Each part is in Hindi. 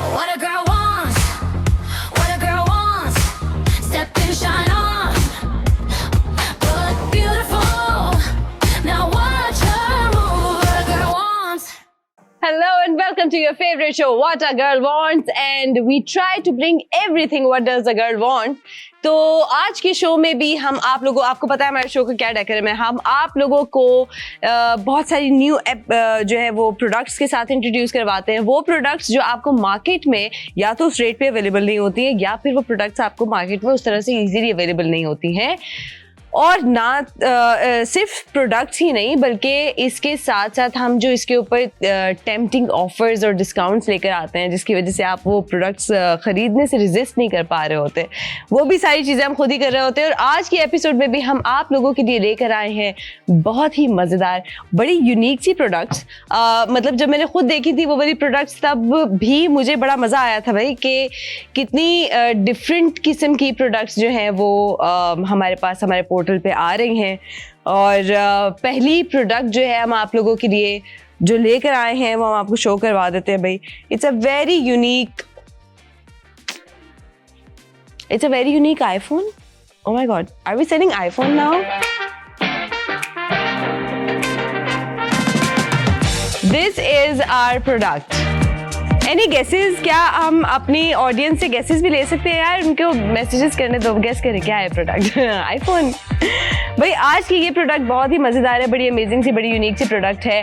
What a girl wants, what a girl wants. Step and shine on, look beautiful. Now watch her move. What a girl wants. Hello and welcome to your favorite show, What a Girl Wants, and we try to bring everything what does a girl want. तो आज के शो में भी हम आप लोगों, आपको पता है हमारे शो का क्या डेकोरम है, हम आप लोगों को बहुत सारी न्यू जो है वो प्रोडक्ट्स के साथ इंट्रोड्यूस करवाते हैं। वो प्रोडक्ट्स जो आपको मार्केट में या तो उस रेट पे अवेलेबल नहीं होती हैं, या फिर वो प्रोडक्ट्स आपको मार्केट में उस तरह से इजीली अवेलेबल नहीं होती हैं। और ना सिर्फ प्रोडक्ट्स ही नहीं, बल्कि इसके साथ साथ हम जो इसके ऊपर टेम्पटिंग ऑफर्स और डिस्काउंट्स लेकर आते हैं, जिसकी वजह से आप वो प्रोडक्ट्स ख़रीदने से रेजिस्ट नहीं कर पा रहे होते, वो भी सारी चीज़ें हम खुद ही कर रहे होते हैं। और आज के एपिसोड में भी हम आप लोगों के लिए लेकर आए हैं बहुत ही मज़ेदार, बड़ी यूनिक सी प्रोडक्ट्स। मतलब जब मैंने खुद देखी थी वो वाली प्रोडक्ट्स, तब भी मुझे बड़ा मज़ा आया था भाई कि कितनी डिफरेंट किस्म की प्रोडक्ट्स जो हैं वो हमारे पास हमारे पोर्टल पे आ रही हैं। और पहली प्रोडक्ट जो है हम आप लोगों के लिए जो लेकर आए हैं वो हम आपको शो करवा देते हैं भाई। It's a very unique iPhone. Oh my God, are we selling iPhone now? This is our product. Any guesses? क्या हम अपनी ऑडियंस से गेसेस भी ले सकते हैं यार? उनको मैसेजेस करने दो, गेस करें क्या है प्रोडक्ट। आईफोन। भाई आज की ये प्रोडक्ट बहुत ही मज़ेदार है, बड़ी अमेजिंग सी, बड़ी यूनिक सी प्रोडक्ट है।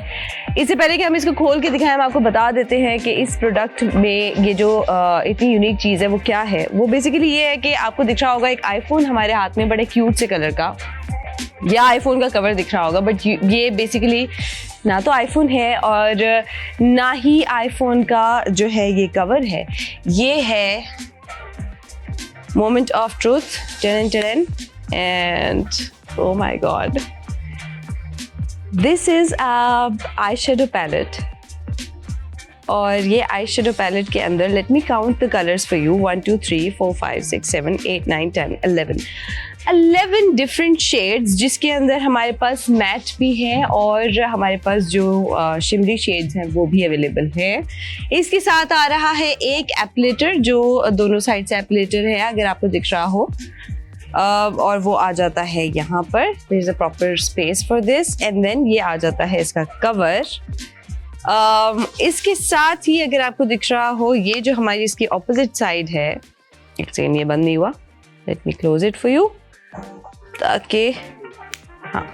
इससे पहले कि हम इसको खोल के दिखाएं, हम आपको बता देते हैं कि इस प्रोडक्ट में ये जो इतनी यूनिक चीज़ है वो क्या है। वो बेसिकली ये है कि आपको दिख रहा होगा एक आईफोन हमारे हाथ में, बड़े क्यूट से कलर का, या आईफोन का कवर दिख रहा होगा, बट ये बेसिकली ना तो आईफोन है और ना ही आईफोन का जो है ये कवर है। ये है moment of truth, ten and oh my god, this is a eyeshadow palette। और ये आई शेडो पैलेट के अंदर, let me count the colours for you, 1 2 3 4 5 6 7 8 9 10 11 different shades, जिसके अंदर हमारे पास मैट भी है और हमारे पास जो शिमरी शेड्स हैं वो भी अवेलेबल है। इसके साथ आ रहा है एक एप्लेटर, जो दोनों साइड से एप्लेटर है, अगर आपको दिख रहा हो। और वो आ जाता है यहाँ पर, there is a proper space for this, and then ये आ जाता है इसका कवर। इसके साथ ही अगर आपको दिख रहा हो, ये जो हमारी इसकी ऑपोजिट साइड है, एक सेकंड ये बंद नहीं हुआ, let me close it for you, ताकि हाँ।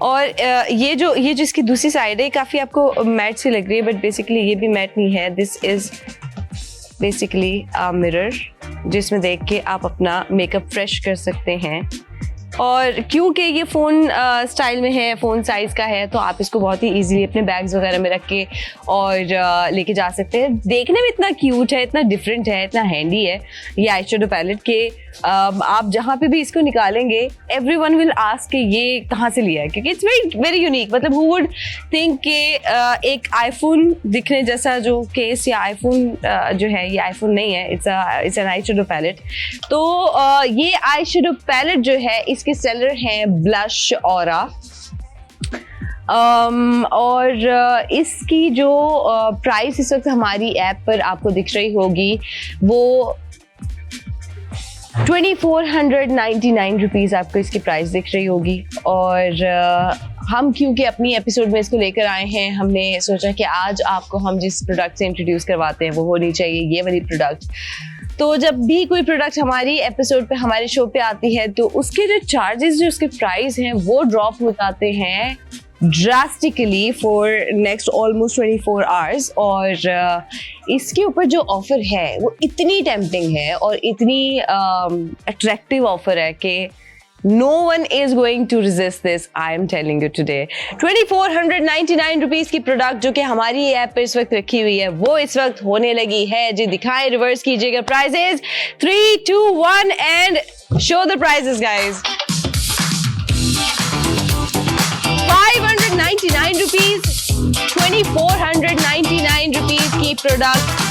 और ये जो इसकी दूसरी साइड है काफ़ी आपको मैट सी लग रही है, बट बेसिकली ये भी मैट नहीं है। This is basically a mirror, जिसमें देख के आप अपना मेकअप फ्रेश कर सकते हैं। और क्योंकि ये फ़ोन स्टाइल में है, फ़ोन साइज़ का है, तो आप इसको बहुत ही इजीली अपने बैग्स वगैरह में रख के और लेके जा सकते हैं। देखने में इतना क्यूट है, इतना डिफरेंट है, इतना हैंडी है ये आई शेडो पैलेट के। आप जहाँ पे भी इसको निकालेंगे, एवरीवन विल आस्क कि ये कहाँ से लिया है, क्योंकि इट्स वेरी यूनिक। मतलब हु वुड थिंक कि एक आईफोन दिखने जैसा जो केस या आईफोन जो है, ये आईफोन नहीं है, it's an eye shadow palette. तो ये आई शेडो पैलेट जो है, इसके सेलर हैं ब्लश ऑरा। और इसकी जो प्राइस इस वक्त हमारी ऐप पर आपको दिख रही होगी वो 2499 रुपीज़ आपको इसकी प्राइस दिख रही होगी। और हम क्योंकि अपनी एपिसोड में इसको लेकर आए हैं, हमने सोचा कि आज आपको हम जिस प्रोडक्ट से इंट्रोड्यूस करवाते हैं वो होनी चाहिए ये वाली प्रोडक्ट। तो जब भी कोई प्रोडक्ट हमारी एपिसोड पे, हमारे शो पे आती है, तो उसके जो चार्जेस, जो उसके प्राइस हैं, वो ड्रॉप हो जाते हैं drastically for next almost 24 hours. और इसके ऊपर जो ऑफर है वो इतनी टेम्पटिंग है और इतनी अट्रैक्टिव ऑफर है कि no one is going to resist this, I am telling you today। 2499 rupees की प्रोडक्ट जो कि हमारी ऐप पे इस वक्त रखी हुई है, वो इस वक्त होने लगी है जी। दिखाएं, रिवर्स कीजिएगा prices, 3 2 1 and show the prices guys. 599 rupees, 2499 rupees की प्रोडक्ट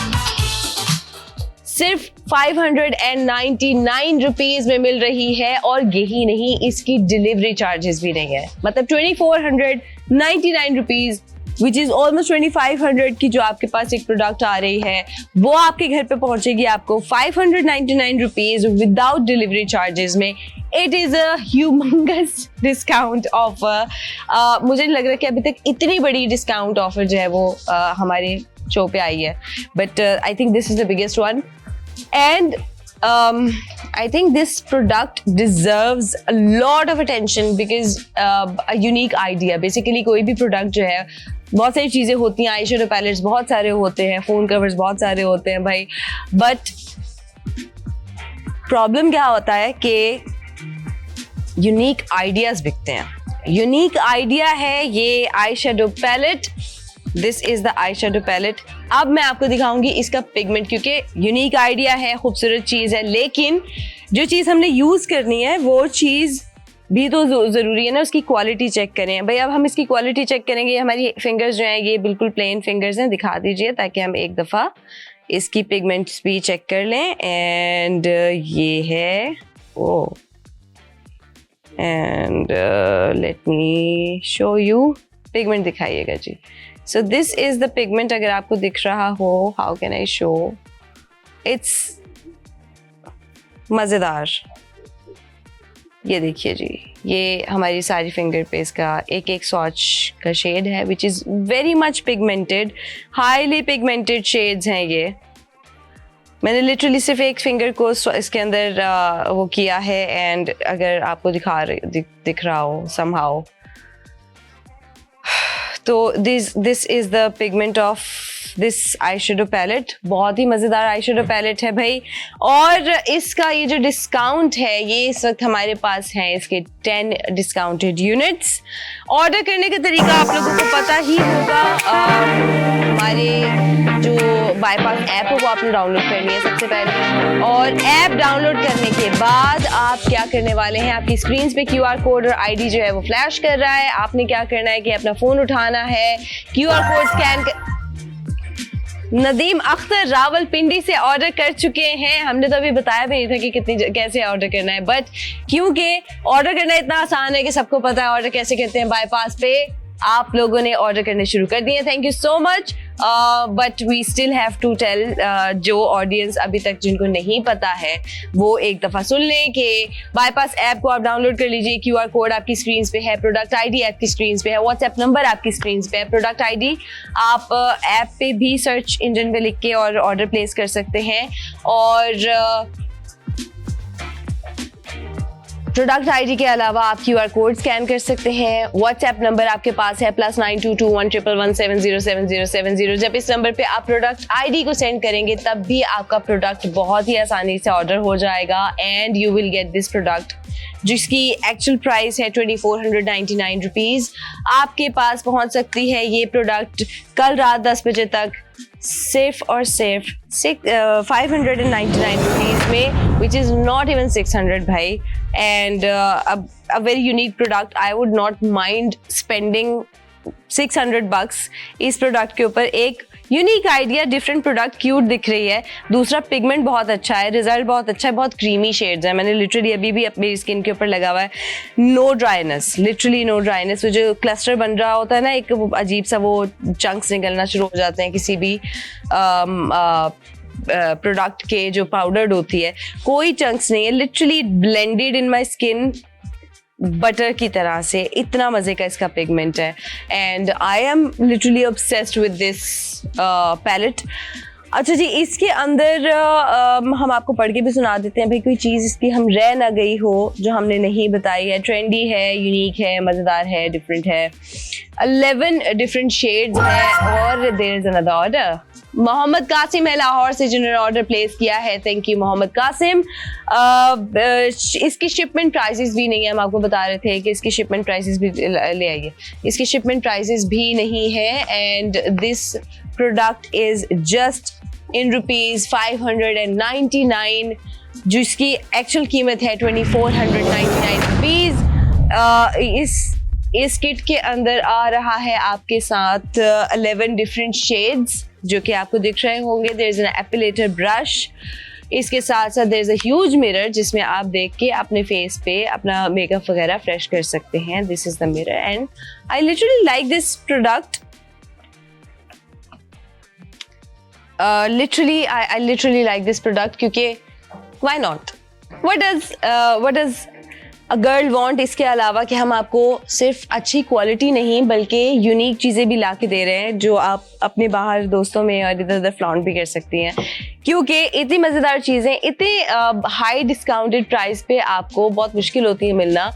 सिर्फ 599 रुपीज में मिल रही है। और यही नहीं, इसकी डिलीवरी चार्जेस भी नहीं है। मतलब 2499 रुपीज विच इज़ ऑलमोस्ट 2500 की जो आपके पास एक प्रोडक्ट आ रही है, वो आपके घर पे पहुंचेगी आपको 599 रुपीज़ विदाउट डिलीवरी चार्जेस में। It is a humongous discount offer. मुझे नहीं लग रहा कि अभी तक इतनी बड़ी डिस्काउंट ऑफर जो है वो हमारे शो पे आई है, but I think this is the biggest one. And I think this product deserves a lot of attention because a unique idea. Basically कोई भी product जो है, बहुत सारी चीज़ें होती हैं, आई शेडो पैलेट्स बहुत सारे होते हैं, फ़ोन कवर्स बहुत सारे होते हैं भाई, बट प्रॉब्लम क्या होता है कि यूनिक आइडियाज़ बिकते हैं। यूनिक आइडिया है ये eye shadow palette. This is the eye shadow palette. अब मैं आपको दिखाऊंगी इसका पिगमेंट, क्योंकि यूनिक आइडिया है, खूबसूरत चीज़ है, लेकिन जो चीज़ हमने यूज़ करनी है वो चीज़ भी तो ज़रूरी है ना, उसकी क्वालिटी चेक करें भाई। अब हम इसकी क्वालिटी चेक करेंगे। हमारी फिंगर्स जो हैं ये बिल्कुल प्लेन फिंगर्स हैं, दिखा दीजिए ताकि हम एक दफ़ा इसकी पिगमेंट्स भी चेक कर लें। एंड ये है oh, and let me show you. Pigment दिखाइएगा जी। So this is the pigment. अगर आपको दिख रहा हो, how can I show, it's मज़ेदार। ये देखिए जी, ये हमारी सारी फिंगर पे इसका एक एक स्वॉच का शेड है, which is very much pigmented, highly pigmented shades हैं ये। मैंने लिटरली सिर्फ एक फिंगर को इसके अंदर वो किया है, एंड अगर आपको दिख रहा हो समहाउ, तो this is the pigment of this eye shadow palette. बहुत ही मज़ेदार आई शेडो पैलेट है भाई। और इसका ये जो डिस्काउंट है, ये इस वक्त हमारे पास है इसके 10 डिस्काउंटेड यूनिट्स। ऑर्डर करने का तरीका आप लोगों को पता ही होगा। हमारे जो बाईपास ऐप है वो आपने डाउनलोड करनी है सबसे पहले, और ऐप डाउनलोड करने के बाद आप क्या करने वाले हैं, आपकी स्क्रीन पे QR कोड और ID जो है वो फ्लैश कर रहा है। आपने क्या करना है कि अपना फ़ोन उठाना है, QR कोड स्कैन कर। नदीम अख्तर रावलपिंडी से ऑर्डर कर चुके हैं। हमने तो अभी बताया भी नहीं था कि कैसे ऑर्डर करना है, बट क्योंकि ऑर्डर करना इतना आसान है कि सबको पता है ऑर्डर कैसे करते हैं बाईपास पे, आप लोगों ने ऑर्डर करने शुरू कर दिए। Thank you so much. But we still have to tell, जो ऑडियंस अभी तक जिनको नहीं पता है वो एक दफ़ा सुन लें कि बाईपास ऐप को आप डाउनलोड कर लीजिए। QR कोड आपकी स्क्रीन पे है, प्रोडक्ट ID आपकी स्क्रीन पे है, व्हाट्सएप नंबर आपकी स्क्रीन पे है, प्रोडक्ट ID आप ऐप पे भी सर्च इंजन पे लिख के और ऑर्डर प्लेस कर सकते हैं। और प्रोडक्ट ID के अलावा आप QR कोड स्कैन कर सकते हैं। व्हाट्सएप नंबर आपके पास है +922111707070। जब इस नंबर पे आप प्रोडक्ट ID को सेंड करेंगे तब भी आपका प्रोडक्ट बहुत ही आसानी से ऑर्डर हो जाएगा, and you will get this product जिसकी एक्चुअल प्राइस है 2499 रुपीज़। आपके पास पहुंच सकती है ये प्रोडक्ट कल रात 10 बजे तक सिर्फ और सिर्फ 599 रुपीज़ में, विच इज़ नॉट इवन 600 भाई। And a very unique product. I would not mind spending $600 इस प्रोडक्ट के ऊपर। एक unique idea, different product, cute दिख रही है। दूसरा पिगमेंट बहुत अच्छा है, रिजल्ट बहुत अच्छा है, बहुत क्रीमी शेड्स है। मैंने लिटरली अभी भी अपनी स्किन के ऊपर लगा हुआ है। No dryness, literally no dryness. वो जो क्लस्टर बन रहा होता है ना, एक अजीब सा वो चंक्स निकलना शुरू हो जाते हैं किसी भी प्रोडक्ट के जो पाउडर्ड होती है, कोई चंक्स नहीं है। Literally blended in my skin butter की तरह से। इतना मज़े का इसका पिगमेंट है, and I am literally obsessed with this palette. अच्छा जी, इसके अंदर हम आपको पढ़ के भी सुना देते हैं भाई, कोई चीज़ इसकी हम रह ना गई हो जो हमने नहीं बताई है। ट्रेंडी है, यूनिक है, मज़ेदार है, डिफरेंट है। 11 डिफरेंट शेड्स हैं। और there is another order. Mohammad Qasim है लाहौर से जिन्होंने ऑर्डर प्लेस किया है। Thank you Mohammad Qasim. इसकी शिपमेंट प्राइसेस भी नहीं है, हम आपको बता रहे थे कि इसकी शिपमेंट प्राइसेस भी ले आइए। इसकी शिपमेंट प्राइसेस भी नहीं है, and this product is just in ₹599, जिसकी एक्चुअल कीमत है 2499 रुपीज़। इस किट के अंदर आ रहा है आपके साथ 11 डिफरेंट शेड्स जो कि आपको दिख रहे होंगे। There is an epilator brush, इसके साथ साथ there is a huge mirror जिसमें आप देख के अपने फेस पे अपना मेकअप वगैरह फ्रेश कर सकते हैं। This is the mirror, and I literally like this product. Literally I literally like this product क्योंकि why not, what does a girl want, इसके अलावा कि हम आपको सिर्फ अच्छी क्वालिटी नहीं बल्कि यूनिक चीज़ें भी ला के दे रहे हैं जो आप अपने बाहर दोस्तों में और इधर उधर फ्लॉन्ट भी कर सकती हैं, क्योंकि इतनी मज़ेदार चीज़ें इतने हाई डिस्काउंटेड प्राइस पे आपको बहुत मुश्किल होती है मिलना,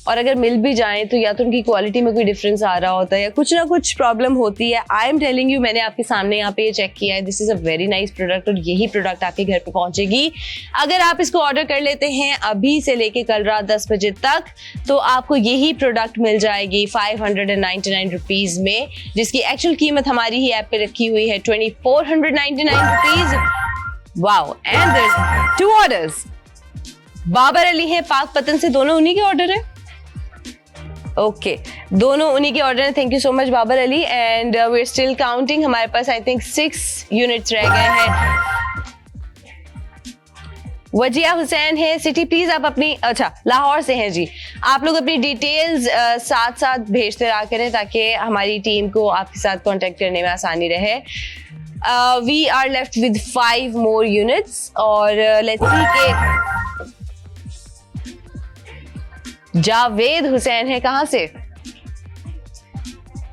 और अगर मिल भी जाएं तो या तो उनकी क्वालिटी में कोई डिफरेंस आ रहा होता है या कुछ ना कुछ प्रॉब्लम होती है। आई एम टेलिंग यू, मैंने आपके सामने यहाँ पे ये चेक किया है, this is a very nice product और यही प्रोडक्ट आपके घर पे पहुंचेगी। अगर आप इसको ऑर्डर कर लेते हैं अभी से लेके कल रात 10 बजे तक तो आपको यही प्रोडक्ट मिल जाएगी 599 रुपीज़ में, जिसकी एक्चुअल कीमत हमारी ही ऐप पे रखी हुई है 2499 rupees. Wow, and there 2 orders. Babar Ali है पाकपतन से, दोनों उन्हीं के ऑर्डर है। ओके, दोनों उन्हीं के ऑर्डर हैं। Thank you so much Babar Ali, and we are still counting. हमारे पास आई थिंक 6 यूनिट्स रह गए हैं। वजिया हुसैन है सिटी, प्लीज आप अपनी, अच्छा लाहौर से हैं जी, आप लोग अपनी डिटेल्स साथ साथ भेजते रहा करें ताकि हमारी टीम को आपके साथ कांटेक्ट करने में आसानी रहे। We are left with 5 more units और लेट्स सी के जावेद हुसैन है, कहाँ से?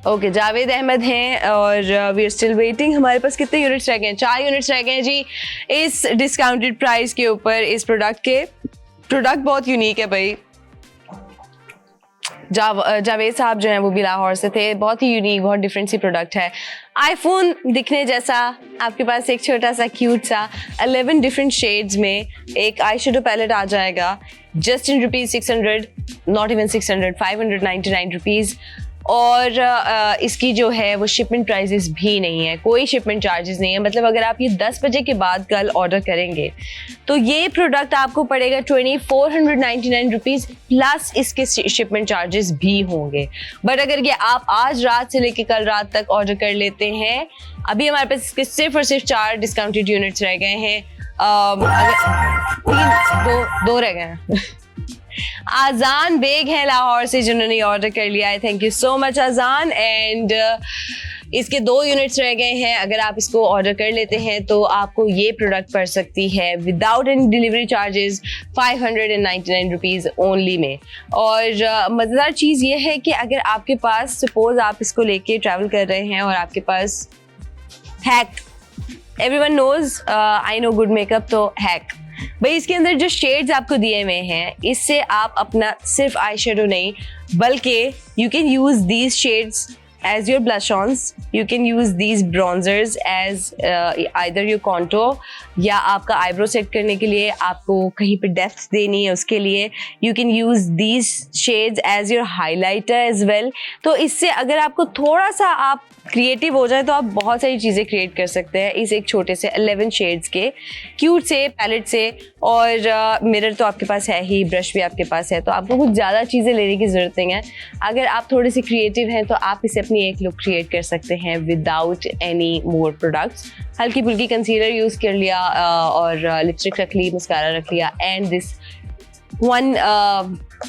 ओके, जावेद अहमद हैं और वी आर स्टिल वेटिंग। हमारे पास कितने यूनिट्स रह गए हैं? 4 यूनिट्स रह गए हैं जी इस डिस्काउंटेड प्राइस के ऊपर इस प्रोडक्ट के। प्रोडक्ट बहुत यूनिक है भाई। जावेद साहब जो हैं वो भी लाहौर से थे। बहुत ही यूनिक, बहुत डिफरेंट सी प्रोडक्ट है। आईफोन दिखने जैसा आपके पास एक छोटा सा क्यूट सा 11 डिफरेंट शेड्स में एक आई शेडो पैलेट आ जाएगा just in ₹600, not even 600, 599 rupees. और इसकी जो है वो शिपमेंट प्राइजेस भी नहीं है, कोई शिपमेंट चार्जेस नहीं है। मतलब अगर आप ये 10 बजे के बाद कल ऑर्डर करेंगे तो ये प्रोडक्ट आपको पड़ेगा 2499 रुपीज़ प्लस इसके शिपमेंट चार्जेस भी होंगे। बट अगर ये आप आज रात से लेकर कल रात तक ऑर्डर कर लेते हैं, अभी हमारे पास इसके सिर्फ और सिर्फ 4 डिस्काउंटेड यूनिट्स रह गए हैं। दो रह गए हैं। आजान बेग है लाहौर से जिन्होंने ऑर्डर कर लिया है, thank you so much Azaan. And इसके 2 यूनिट्स रह गए हैं। अगर आप इसको ऑर्डर कर लेते हैं तो आपको ये प्रोडक्ट पड़ सकती है without any delivery charges 599 rupees only में। और मज़ेदार चीज़ ये है कि अगर आपके पास सपोज आप इसको लेके ट्रैवल कर रहे हैं और आपके पास hack, everyone knows I know good makeup, तो हैक भाई इसके अंदर जो शेड्स आपको दिए हुए हैं इससे आप अपना सिर्फ आई शेडो नहीं बल्कि you can use these shades as your blush-ons, you can use these bronzers as either your contour या आपका eyebrow set करने के लिए आपको कहीं पे depth देनी है उसके लिए you can use these shades as your highlighter as well। तो इससे अगर आपको थोड़ा सा आप क्रिएटिव हो जाए तो आप बहुत सारी चीज़ें क्रिएट कर सकते हैं इस एक छोटे से 11 शेड्स के क्यूट से पैलेट से। और मिरर तो आपके पास है ही, ब्रश भी आपके पास है, तो आपको कुछ ज़्यादा चीज़ें लेने की ज़रूरत नहीं है। अगर आप थोड़े से क्रिएटिव हैं तो आप इसे अपनी एक लुक क्रिएट कर सकते हैं विदाउट एनी मोर प्रोडक्ट्स। हल्की फुल्की कंसीलर यूज़ कर लिया और लिपस्टिक रख ली, मस्कारा रख लिया, एंड दिस वन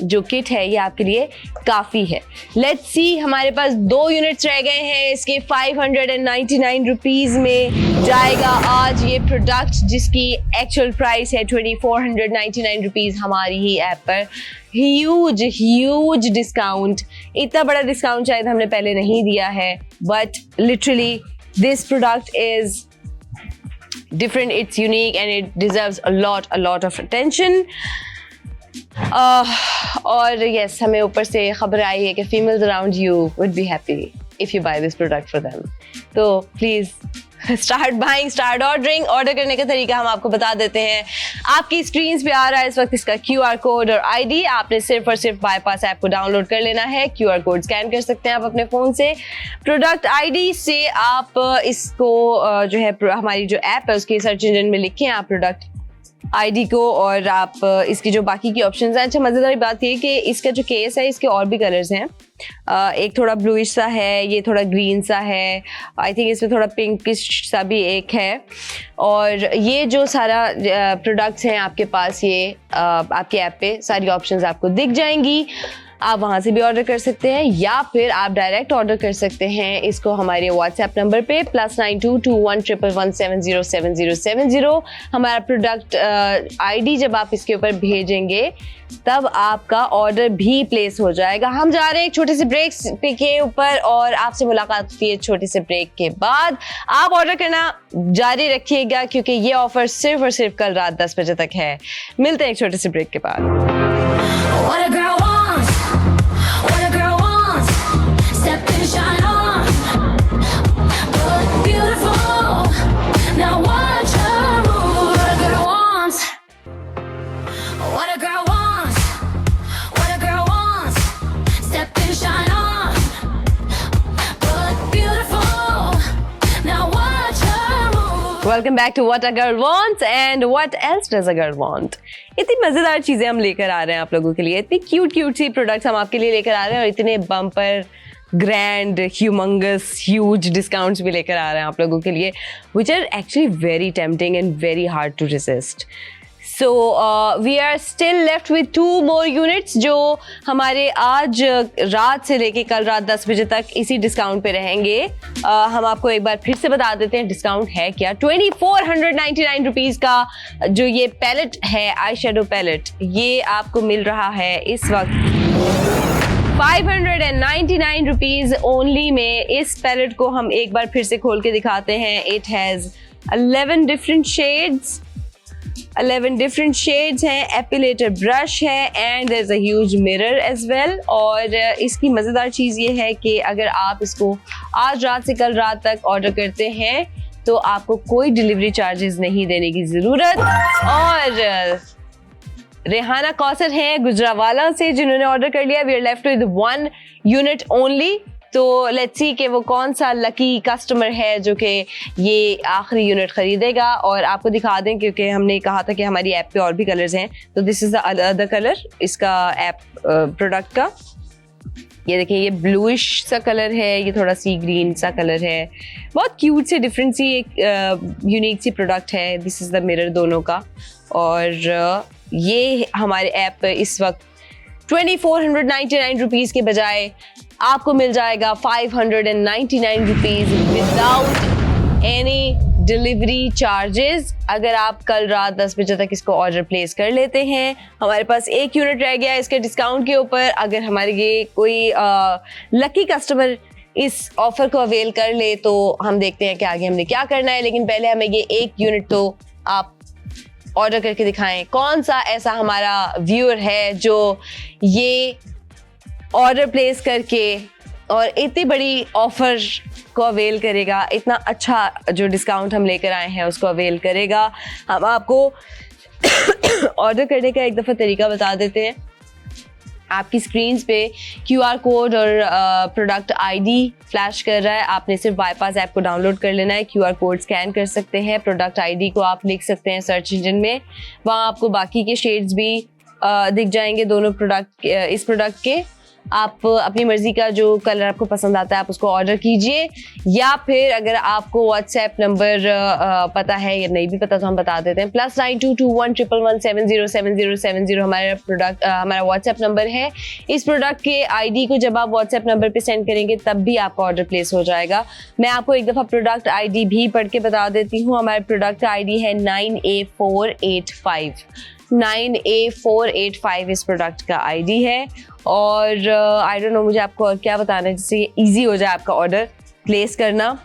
जो किट है ये आपके लिए काफ़ी है। लेट्स सी, हमारे पास 2 यूनिट्स रह गए हैं। इसके 599 रुपीज़ में जाएगा आज ये प्रोडक्ट जिसकी एक्चुअल प्राइस है 2499 रुपीज़ हमारी ही ऐप पर। ह्यूज डिस्काउंट, इतना बड़ा डिस्काउंट शायद हमने पहले नहीं दिया है, but literally this product is different, it's unique and it deserves a lot of attention। और yes, हमें ऊपर से खबर आई है कि females around you would be happy if you buy this product for them। तो please start buying, start ordering। Order करने का तरीका हम आपको बता देते हैं, आपकी स्क्रीन पे आ रहा है इस वक्त इसका QR कोड और ID। आपने सिर्फ और सिर्फ बाईपास ऐप को डाउनलोड कर लेना है, QR कोड स्कैन कर सकते हैं आप अपने फ़ोन से। प्रोडक्ट ID से आप इसको जो है हमारी जो ऐप है उसकी सर्च इंजन में लिखें आप प्रोडक्ट ID को, और आप इसकी जो बाकी की ऑप्शंस हैं। अच्छा, मज़ेदार बात ये कि इसका जो केस है इसके और भी कलर्स हैं, एक थोड़ा ब्लूइश सा है, ये थोड़ा ग्रीन सा है, आई थिंक इसमें थोड़ा पिंकिश सा भी एक है। और ये जो सारा प्रोडक्ट्स हैं आपके पास, ये आपके ऐप पे सारी ऑप्शंस आपको दिख जाएंगी। आप वहाँ से भी ऑर्डर कर सकते हैं, या फिर आप डायरेक्ट ऑर्डर कर सकते हैं इसको हमारे व्हाट्सएप नंबर पे +922111707070। हमारा प्रोडक्ट आईडी जब आप इसके ऊपर भेजेंगे तब आपका ऑर्डर भी प्लेस हो जाएगा। हम जा रहे हैं एक छोटे से ब्रेक के ऊपर और आपसे मुलाकात होती है छोटे से ब्रेक के बाद। आप ऑर्डर करना जारी रखिएगा क्योंकि ये ऑफर सिर्फ और सिर्फ कल रात 10 बजे तक है। मिलते हैं एक छोटे से ब्रेक के बाद। What a girl wants, what a girl wants. Step and shine on. Look beautiful. Now watch her move. What a girl wants, what a girl wants, what a girl wants. Step and shine on. Look beautiful. Now watch her move. Welcome back to what a girl wants and what else does a girl want. इतनी मजेदार चीजें हम लेकर आ रहे हैं आप लोगों के लिए, इतनी क्यूट क्यूट सी प्रोडक्ट्स हम आपके लिए लेकर आ रहे हैं और इतने bumper grand humongous huge discounts भी लेकर आ रहे हैं आप लोगों के लिए, which are actually very tempting and very hard to resist. So we are still left with 2 more units जो हमारे आज रात से लेके कल रात 10 बजे तक इसी डिस्काउंट पे रहेंगे। हम आपको एक बार फिर से बता देते हैं डिस्काउंट है क्या। 2499 रुपीज़ का जो ये पैलेट है, आई शेडो पैलेट, ये आपको मिल रहा है इस वक्त 599 रुपीज़ ओनली में। इस पैलेट को हम एक बार फिर से खोल के दिखाते हैं। इट हैज़ 11 different shades हैं, एपिलेटर ब्रश है and there is a huge mirror as well. और इसकी मज़ेदार चीज़ ये है कि अगर आप इसको आज रात से कल रात तक ऑर्डर करते हैं तो आपको कोई डिलीवरी चार्जेस नहीं देने की ज़रूरत। और रेहाना कौसर हैं गुजरावाला से जिन्होंने ऑर्डर कर लिया। We are left with 1 unit only. तो लेट्स सी कि वो कौन सा लकी कस्टमर है जो कि ये आखिरी यूनिट खरीदेगा। और आपको दिखा दें क्योंकि हमने कहा था कि हमारी ऐप पे और भी कलर्स हैं, तो this is the other colour इसका ऐप प्रोडक्ट का। ये देखिए, ये ब्लूइश सा कलर है, ये थोड़ा सी ग्रीन सा कलर है, बहुत क्यूट से डिफरेंट सी एक यूनिक सी प्रोडक्ट है। दिस इज़ द मिरर दोनों का। और ये हमारे ऐप पे इस वक्त 2499 रुपीज़ के बजाय आपको मिल जाएगा 599 rupees without any delivery charges. अगर आप कल रात 10 बजे तक इसको ऑर्डर प्लेस कर लेते हैं, हमारे पास 1 यूनिट रह गया इसके डिस्काउंट के ऊपर। अगर हमारे ये कोई लकी कस्टमर इस ऑफर को अवेल कर ले तो हम देखते हैं कि आगे हमने क्या करना है, लेकिन पहले हमें ये 1 यूनिट तो आप ऑर्डर करके दिखाएं। कौन सा ऐसा हमारा व्यूअर है जो ये ऑर्डर प्लेस करके और इतनी बड़ी ऑफर को अवेल करेगा, इतना अच्छा जो डिस्काउंट हम लेकर आए हैं उसको अवेल करेगा। हम आपको ऑर्डर करने का एक दफ़ा तरीका बता देते हैं। आपकी स्क्रीन्स पे QR कोड और प्रोडक्ट ID फ्लैश कर रहा है। आपने सिर्फ बाईपास ऐप को डाउनलोड कर लेना है, QR कोड स्कैन कर सकते हैं, प्रोडक्ट ID को आप लिख सकते हैं सर्च इंजन में, वहाँ आपको बाकी के शेड्स भी दिख जाएंगे दोनों प्रोडक्ट इस प्रोडक्ट के। आप अपनी मर्जी का जो कलर आपको पसंद आता है आप उसको ऑर्डर कीजिए, या फिर अगर आपको व्हाट्सएप नंबर पता है या नहीं भी पता तो हम बता देते हैं। +922111707070 हमारा व्हाट्सएप नंबर है। इस प्रोडक्ट के ID को जब आप व्हाट्सएप नंबर पे सेंड करेंगे तब भी आपका ऑर्डर प्लेस हो जाएगा। मैं आपको एक दफ़ा प्रोडक्ट ID भी पढ़ के बता देती हूँ। हमारे प्रोडक्ट ID है 9A485। 9A485 इस प्रोडक्ट का ID है। और आई डोंट नो मुझे आपको और क्या बताना है जिससे ईजी हो जाए आपका ऑर्डर प्लेस करना।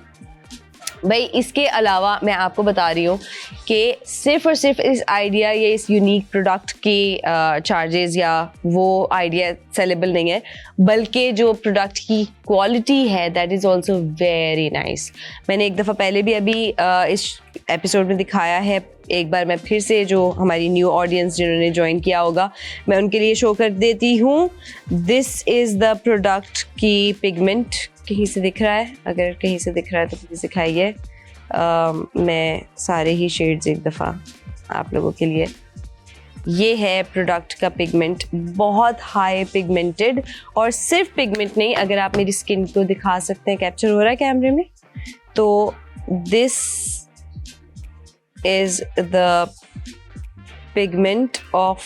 भाई इसके अलावा मैं आपको बता रही हूँ कि सिर्फ और सिर्फ इस आइडिया या इस यूनिक प्रोडक्ट के चार्जेस या वो आइडिया सेलेबल नहीं है, बल्कि जो प्रोडक्ट की क्वालिटी है that is also very nice. मैंने एक दफ़ा पहले भी अभी इस एपिसोड में दिखाया है, एक बार मैं फिर से जो हमारी न्यू ऑडियंस जिन्होंने ज्वाइन किया होगा मैं उनके लिए शो कर देती हूँ। दिस इज़ द प्रोडक्ट की पिगमेंट। कहीं से दिख रहा है? अगर कहीं से दिख रहा है तो प्लीज़ दिखाइए। मैं सारे ही शेड्स एक दफ़ा आप लोगों के लिए। ये है प्रोडक्ट का पिगमेंट, बहुत हाई पिगमेंटेड, और सिर्फ पिगमेंट नहीं, अगर आप मेरी स्किन को दिखा सकते हैं, कैप्चर हो रहा है कैमरे में, तो this is the pigment of,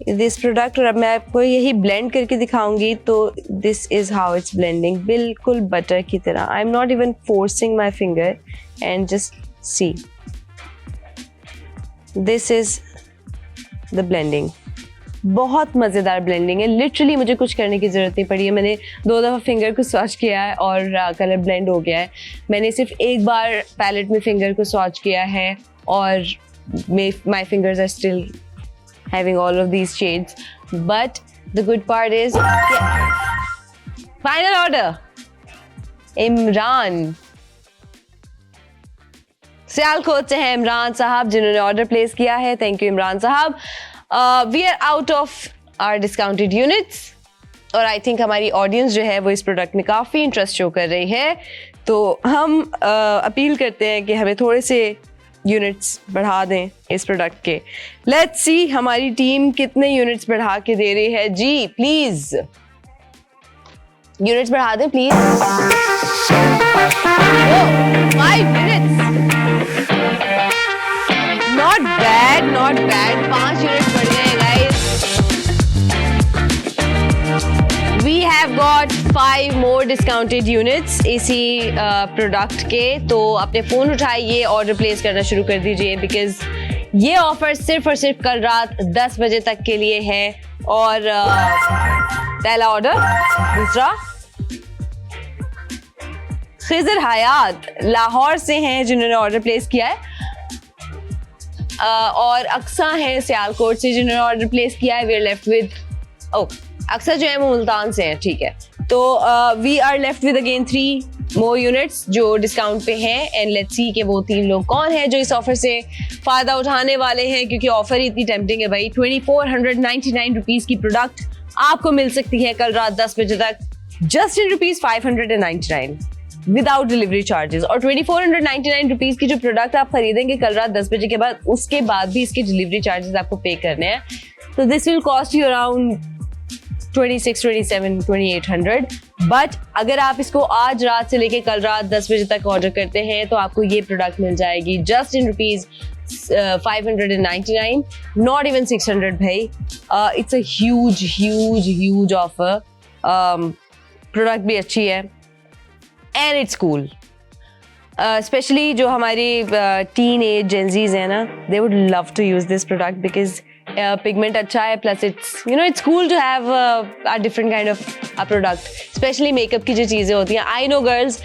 this product, और अब मैं आपको यही ब्लेंड करके दिखाऊंगी. तो this is how it's blending, बिल्कुल बटर की तरह. I am not even forcing my finger and just see, this is the blending. बहुत मज़ेदार ब्लेंडिंग है. लिटरली मुझे कुछ करने की ज़रूरत नहीं पड़ी है. मैंने 2 दफ़ा फिंगर को स्वॉच किया है और कलर ब्लेंड हो गया है. मैंने सिर्फ एक बार पैलेट में फिंगर को स्वॉच किया है और my fingers are still having all of these shades. But the good part is final order. Imran Sialkot से हैं इमरान साहब जिन्होंने ऑर्डर प्लेस किया है. थैंक यू इमरान साहब. We are out of our discounted units और आई थिंक हमारी ऑडियंस जो है वो इस प्रोडक्ट में काफ़ी इंटरेस्ट शो कर रही है. तो हम अपील करते हैं कि हमें थोड़े से यूनिट्स बढ़ा दें इस प्रोडक्ट के. लेट्स सी हमारी टीम कितने यूनिट्स बढ़ा के दे रही है. जी प्लीज यूनिट्स बढ़ा दें please. 5 minutes, not bad not bad. 5 units बढ़ गए guys. We have got 5 more discounted units इसी प्रोडक्ट के. तो अपने फ़ोन उठाइए, ऑर्डर प्लेस करना शुरू कर दीजिए बिकॉज ये ऑफर सिर्फ और सिर्फ कल रात 10 बजे तक के लिए है. और पहला ऑर्डर. दूसरा खिजर हयात लाहौर से हैं जिन्होंने ऑर्डर प्लेस किया है. और अक्सा है सियालकोट से जिन्होंने ऑर्डर प्लेस किया है. वी आर लेफ्ट विद अक्सर जो है वो मुल्तान से हैं. ठीक है, तो we are left with again 3 more units जो डिस्काउंट पे हैं. एंड लेट्स सी कि वो 3 लोग कौन हैं जो इस ऑफर से फ़ायदा उठाने वाले हैं, क्योंकि ऑफर इतनी टेम्पटिंग है भाई. 2499 रुपीज़ की प्रोडक्ट आपको मिल सकती है कल रात 10 बजे तक just in ₹599 without delivery charges. और 2499 रुपीज़ की जो प्रोडक्ट आप खरीदेंगे कल रात 10 बजे के बाद, उसके बाद भी इसके डिलीवरी चार्जेस आपको पे करने हैं. तो this will cost you around 26, 27, 2800. But अगर आप इसको आज रात से लेके कल रात 10 बजे तक ऑर्डर करते हैं तो आपको ये प्रोडक्ट मिल जाएगी जस्ट इन ₹599, नॉट इवन 600 भाई. It's a huge offer. Product भी अच्छी है एंड इट्स कूल. स्पेशली जो हमारी टीन एज जेंजीज हैं ना, they would love to use this product because pigment अच्छा है, plus it's cool to have a different kind of a product. Specially makeup की जो चीज़ें होती हैं, आई नो गर्ल्स,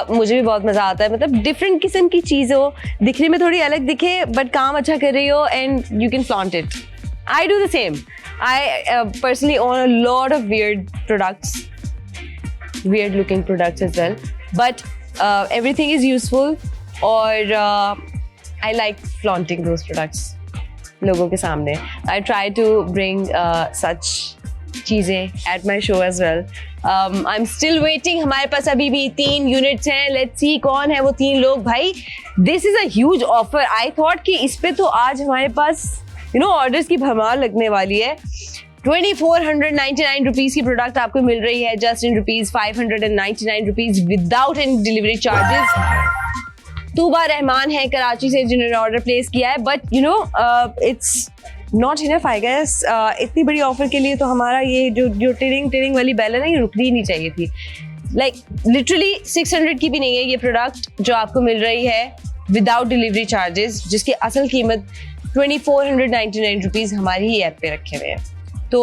मुझे भी बहुत मज़ा आता है. मतलब डिफरेंट किस्म की चीज़ हो, दिखने में थोड़ी अलग दिखे बट काम अच्छा कर रही हो and you can flaunt it. I do the same. I personally own a lot of weird products, weird looking products as well, but everything is useful और I like flaunting those products लोगों के सामने. I try to bring such चीज़ें at my show as well. I'm still waiting. हमारे पास अभी भी 3 यूनिट्स हैं. Let's see कौन है वो 3 लोग भाई. This is a huge offer. I thought कि इस पे तो आज हमारे पास ऑर्डर्स की भरमार लगने वाली है. 2499 रुपीज़ की प्रोडक्ट आपको मिल रही है just in ₹599 without any delivery charges. Tooba Rehman है कराची से जिन्होंने ऑर्डर प्लेस किया है. But it's not enough I guess. इतनी बड़ी ऑफर के लिए तो हमारा ये जो टिरिंग वाली बेल है ना, ये रुकनी नहीं चाहिए थी. लाइक लिटरली 600 की भी नहीं है ये प्रोडक्ट जो आपको मिल रही है विदाउट डिलीवरी चार्जेस, जिसकी असल कीमत 2499 रुपीज़ हमारी ही ऐप पे रखे हुए हैं. तो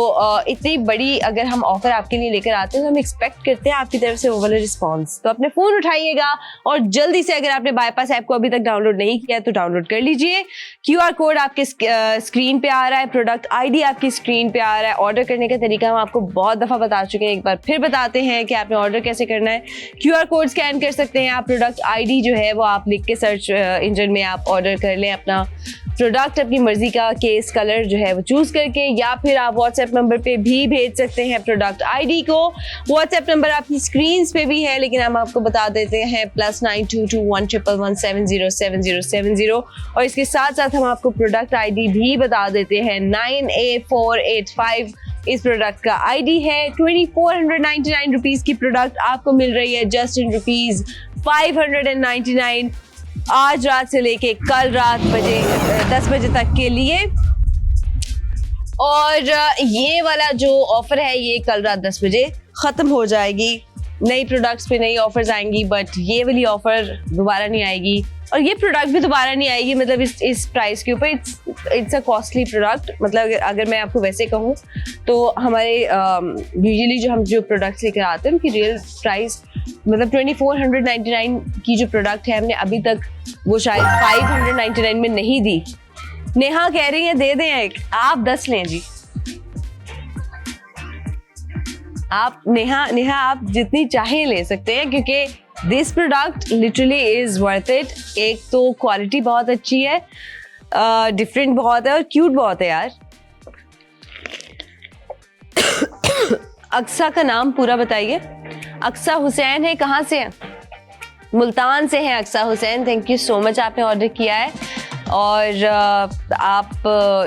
इतनी बड़ी अगर हम ऑफर आपके लिए लेकर आते हैं तो हम एक्सपेक्ट करते हैं आपकी तरफ से वो वाला रिस्पॉन्स. तो अपने फ़ोन उठाइएगा और जल्दी से, अगर आपने बाईपास ऐप को अभी तक डाउनलोड नहीं किया तो डाउनलोड कर लीजिए. QR कोड आपके स्क्रीन पे आ रहा है, प्रोडक्ट ID आपकी स्क्रीन पे आ रहा है. ऑर्डर करने का तरीका हम आपको बहुत दफ़ा बता चुके हैं, एक बार फिर बताते हैं कि आपने ऑर्डर कैसे करना है. QR कोड स्कैन कर सकते हैं आप, प्रोडक्ट ID जो है वो आप लिख के सर्च इंजन में आप ऑर्डर कर लें अपना प्रोडक्ट, अपनी मर्जी का केस कलर जो है वो चूज़ करके, या फिर आप व्हाट्सएप नंबर पे भी भेज सकते हैं प्रोडक्ट ID को. व्हाट्सएप नंबर आपकी स्क्रीन पे भी है लेकिन हम आपको बता देते हैं +922111707070. और इसके साथ साथ हम आपको प्रोडक्ट ID भी बता देते हैं 9A485 इस प्रोडक्ट का ID है. 2499 रुपीज़ की प्रोडक्ट आपको मिल रही है जस्ट इन ₹599 आज रात से लेके कल रात 10 बजे तक के लिए. और ये वाला जो ऑफर है ये कल रात 10 बजे खत्म हो जाएगी। नई प्रोडक्ट्स पे नई ऑफर्स आएंगी, बट ये वाली ऑफर दोबारा नहीं आएगी और ये प्रोडक्ट भी दोबारा नहीं आएगी। मतलब इस प्राइस के ऊपर इट्स अ कॉस्टली प्रोडक्ट। मतलब अगर मैं आपको वैसे कहूँ तो हमारे यूजुअली जो प्रोडक्ट्स लेकर आते हैं उनकी रियल प्राइस मतलब 2499 की जो प्रोडक्ट है हमने अभी तक वो शायद 599 में नहीं दी। नेहा कह रही है दे दें एक, आप 10 लें जी। आप नेहा आप जितनी चाहे ले सकते हैं क्योंकि this product literally is worth it. एक तो क्वालिटी बहुत अच्छी है, डिफरेंट बहुत है और क्यूट बहुत है यार। अक्सा का नाम पूरा बताइए। अक्सा हुसैन है, कहाँ से है? मुल्तान से है Aqsa Hussain. Thank you so much, आपने ऑर्डर किया है और आप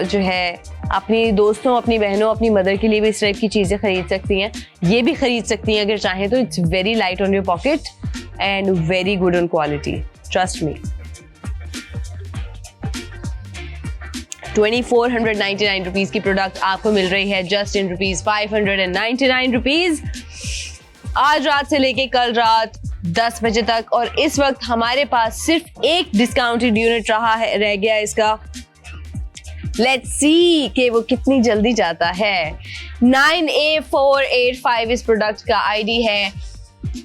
जो है अपनी दोस्तों, अपनी बहनों, अपनी मदर के लिए भी इस टाइप की चीज़ें खरीद सकती हैं। ये भी खरीद सकती हैं अगर चाहें तो। It's very light on your pocket and very good on quality, trust me. 2499 rupees की प्रोडक्ट आपको मिल रही है जस्ट इन ₹599 रुपीज़ आज रात से लेके कल रात 10 बजे तक। और इस वक्त हमारे पास सिर्फ एक डिस्काउंटेड यूनिट रह गया इसका। लेट्स सी कि वो कितनी जल्दी जाता है। 9A485 इस प्रोडक्ट का आईडी है,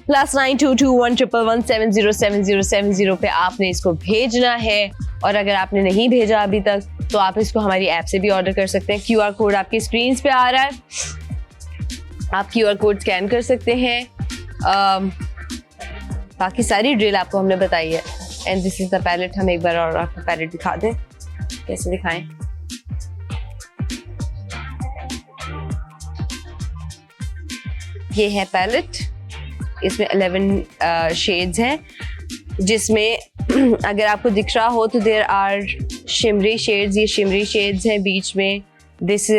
+922111707070 पे आपने इसको भेजना है। और अगर आपने नहीं भेजा अभी तक तो आप इसको हमारी ऐप से भी ऑर्डर कर सकते हैं। QR कोड आपकी स्क्रीन पे आ रहा है, आप QR कोड स्कैन कर सकते हैं। बाकी सारी ड्रिल आपको हमने बताई है। And this is the palette. हम एक बार और आपको पैलेट दिखा दें, कैसे दिखाएं। ये है पैलेट, इसमें 11 शेड्स हैं जिसमें अगर आपको दिख रहा हो तो देयर आर शिमरी शेड्स। ये शिमरी शेड्स हैं बीच में। This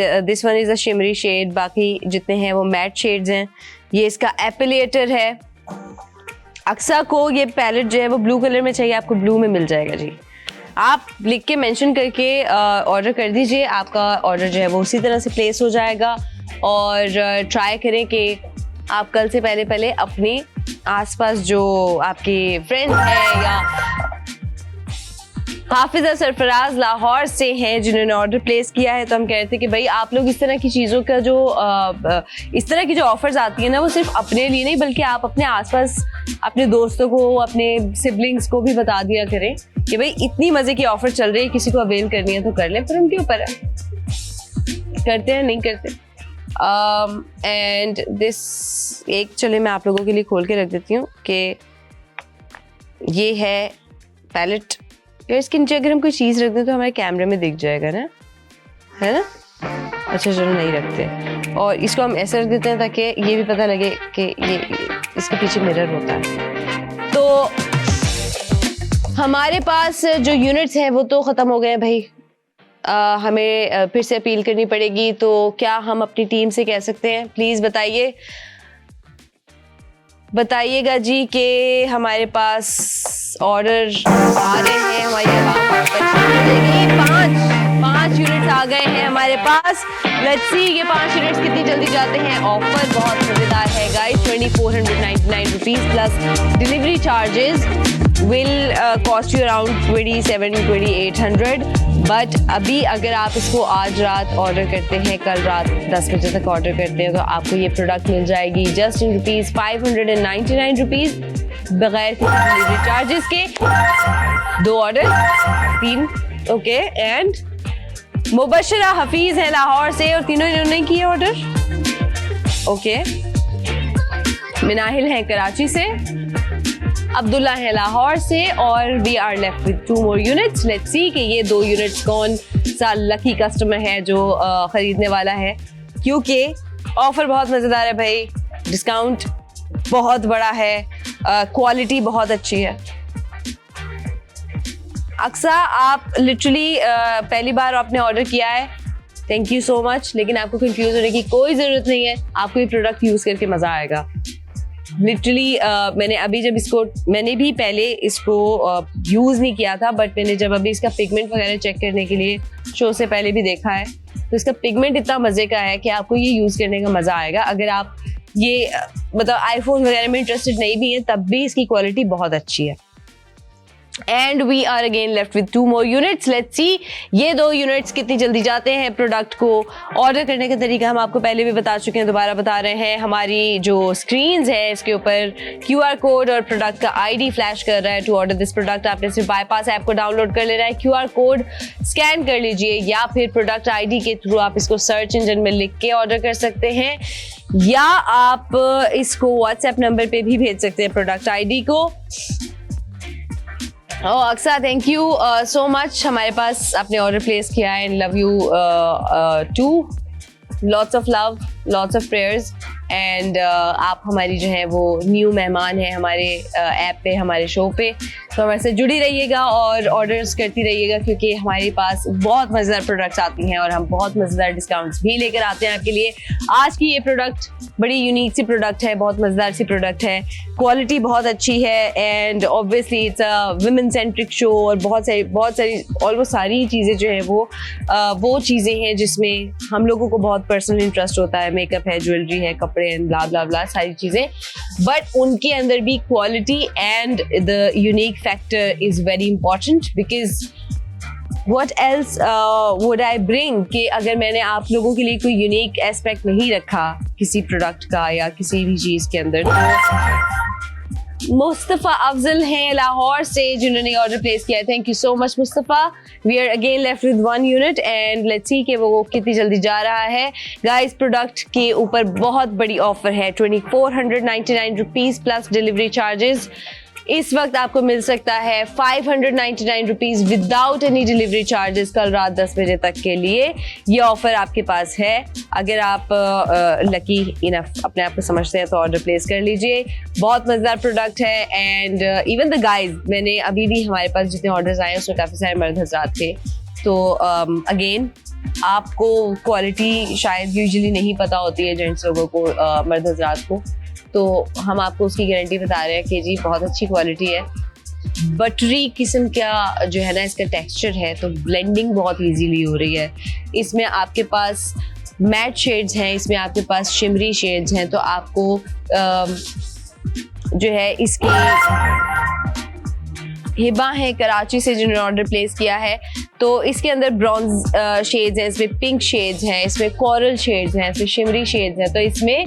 one is a shimmery shade, बाकी जितने हैं वो मैट शेड्स हैं। ये इसका एपिलेटर है। अक्सा को ये पैलेट जो है वो ब्लू कलर में चाहिए, आपको ब्लू में मिल जाएगा जी। आप लिख के मेंशन करके ऑर्डर कर दीजिए, आपका ऑर्डर जो है वो उसी तरह से प्लेस हो जाएगा। और ट्राई करें कि आप कल से पहले अपने आसपास जो आपके फ्रेंड्स हैं या हाफिजा सरफराज लाहौर से हैं जिन्होंने ऑर्डर प्लेस किया है, तो हम कह रहे थे कि भाई आप लोग इस तरह की चीज़ों का जो इस तरह की जो ऑफर्स आती है ना वो सिर्फ अपने लिए नहीं बल्कि आप अपने आसपास अपने दोस्तों को, अपने सिबलिंग्स को भी बता दिया करें कि भाई इतनी मज़े की ऑफर चल रही है, किसी को अवेल करनी है तो कर लें। पर उनके ऊपर है, करते हैं नहीं करते। एंड दिस एक चले मैं आप लोगों के लिए खोल के रख देती हूँ कि ये है पैलेट। यार इसके नीचे अगर हम कोई चीज़ रख दें तो हमारे कैमरे में दिख जाएगा ना, है ना? अच्छा चलो नहीं रखते, और इसको हम ऐसे रख देते हैं ताकि ये भी पता लगे कि ये इसके पीछे मिरर होता है। तो हमारे पास जो यूनिट्स हैं वो तो ख़त्म हो गए हैं भाई। हमें फिर से अपील करनी पड़ेगी, तो क्या हम अपनी टीम से कह सकते हैं? प्लीज़ बताइएगा जी कि हमारे पास ऑर्डर आ रहे हैं। हमारी पाँच यूनिट्स आ गए हैं हमारे पास। लेट्स सी ये 5 यूनिट्स कितनी जल्दी जाते हैं। ऑफर बहुत मज़ेदार है guys, 2499 rupees plus delivery charges will cost you around 27-2800। But अभी अगर आप इसको आज रात ऑर्डर करते हैं, कल रात 10 बजे तक ऑर्डर करते हैं, तो आपको ये प्रोडक्ट मिल जाएगी जस्ट इन ₹599 रुपीज़ बगैर किसी डिलीवरी चार्जेस के। 2 order 3 okay. And Mubashra Hafeez है लाहौर से और तीनों इन्होंने किए ऑर्डर ओके। मिनाहिल है कराची से, अब्दुल्ला है लाहौर से, और we are left with 2 more units. Let's see कि ये 2 यूनिट्स कौन सा लकी कस्टमर है जो खरीदने वाला है, क्योंकि ऑफर बहुत मज़ेदार है भाई, डिस्काउंट बहुत बड़ा है, क्वालिटी बहुत अच्छी है। अक्सा आप लिटरली पहली बार आपने ऑर्डर किया है, थैंक यू सो मच, लेकिन आपको कंफ्यूज होने की कोई ज़रूरत नहीं है। आपको ये प्रोडक्ट यूज़ करके मज़ा आएगा। लिटरली मैंने अभी जब मैंने भी पहले इसको यूज़ नहीं किया था, बट मैंने जब अभी इसका पिगमेंट वगैरह चेक करने के लिए शो से पहले भी देखा है, तो इसका पिगमेंट इतना मज़े का है कि आपको ये यूज़ करने का मज़ा आएगा। अगर आप ये मतलब आईफोन वगैरह में इंटरेस्टेड नहीं भी हैं, तब भी इसकी क्वालिटी बहुत अच्छी है। And we are again left with 2 more units. Let's see ये 2 यूनिट्स कितनी जल्दी जाते हैं। प्रोडक्ट को ऑर्डर करने का तरीका हम आपको पहले भी बता चुके हैं, दोबारा बता रहे हैं। हमारी जो स्क्रीन्स है इसके ऊपर QR कोड और प्रोडक्ट का ID फ्लैश कर रहा है। टू ऑर्डर दिस प्रोडक्ट आपने सिर्फ बाईपास ऐप को डाउनलोड कर लेना है, QR कोड स्कैन कर लीजिए, या फिर प्रोडक्ट ID के थ्रू आप इसको सर्च इंजन में लिख के ऑर्डर कर सकते हैं, या आप इसको व्हाट्सएप नंबर पे भी भेज सकते हैं प्रोडक्ट ID को। Aqsa, thank you so much, हमारे पास आपने ऑर्डर प्लेस किया है। And love you too, lots of love, lots of prayers. And आप हमारी जो है वो न्यू मेहमान है हमारे ऐप पे, हमारे शो पे, तो हमारे से जुड़ी रहिएगा और ऑर्डर्स करती रहिएगा, क्योंकि हमारे पास बहुत मज़ेदार प्रोडक्ट्स आती हैं और हम बहुत मज़ेदार डिस्काउंट्स भी लेकर आते हैं आपके लिए। आज की ये प्रोडक्ट बड़ी यूनिक सी प्रोडक्ट है, बहुत मज़ेदार सी प्रोडक्ट है, क्वालिटी बहुत अच्छी है, and obviously it's a women centric show, और बहुत सारी ऑलमोस्ट सारी चीज़ें जो है वो चीज़ें हैं जिसमें हम लोगों को बहुत पर्सनल इंटरेस्ट होता है। मेकअप है, ज्वेलरी है, कपड़े एंड ब्ला ब्ला ब्ला सारी चीज़ें, बट उनके अंदर भी quality and the unique factor is very important, because what else would I bring, कि अगर मैंने आप लोगों के लिए कोई यूनिक एस्पेक्ट नहीं रखा किसी प्रोडक्ट का या किसी भी चीज़ के अंदर। तो मुस्तफ़ा अफजल हैं लाहौर से जिन्होंने ऑर्डर प्लेस किया है। Thank you so much Mustafa. We are again left with 1 unit and let's see कि वो कितनी जल्दी जा रहा है। गाइस, प्रोडक्ट के ऊपर बहुत बड़ी ऑफर है, 2499 रुपीज़ प्लस डिलीवरी चार्जेस। इस वक्त आपको मिल सकता है 599 rupees without any delivery charges कल रात 10 बजे तक के लिए। ये ऑफर आपके पास है। अगर आप लकी इनफ अपने आप को समझते हैं तो ऑर्डर प्लेस कर लीजिए। बहुत मज़ेदार प्रोडक्ट है एंड इवन द गाइज, मैंने अभी भी हमारे पास जितने ऑर्डर्स आए उसमें काफ़ी सारे मर्द हज़रात थे। तो अगेन आपको क्वालिटी शायद यूजुअली नहीं पता होती है जेंट्स लोगों को, मर्द हज़रात को, तो हम आपको उसकी गारंटी बता रहे हैं कि जी बहुत अच्छी क्वालिटी है। बटरी किस्म का जो है ना इसका टेक्सचर है, तो ब्लेंडिंग बहुत इजीली हो रही है। इसमें आपके पास मैट शेड्स हैं, इसमें आपके पास शिमरी शेड्स हैं, तो आपको जो है इसकी हिबा है कराची से जिन्होंने ऑर्डर प्लेस किया है, तो इसके अंदर ब्रॉन्ज शेड्स हैं, इसमें पिंक शेड्स हैं, इसमें कोरल शेड्स हैं, इसमें शिमरी शेड्स हैं। तो इसमें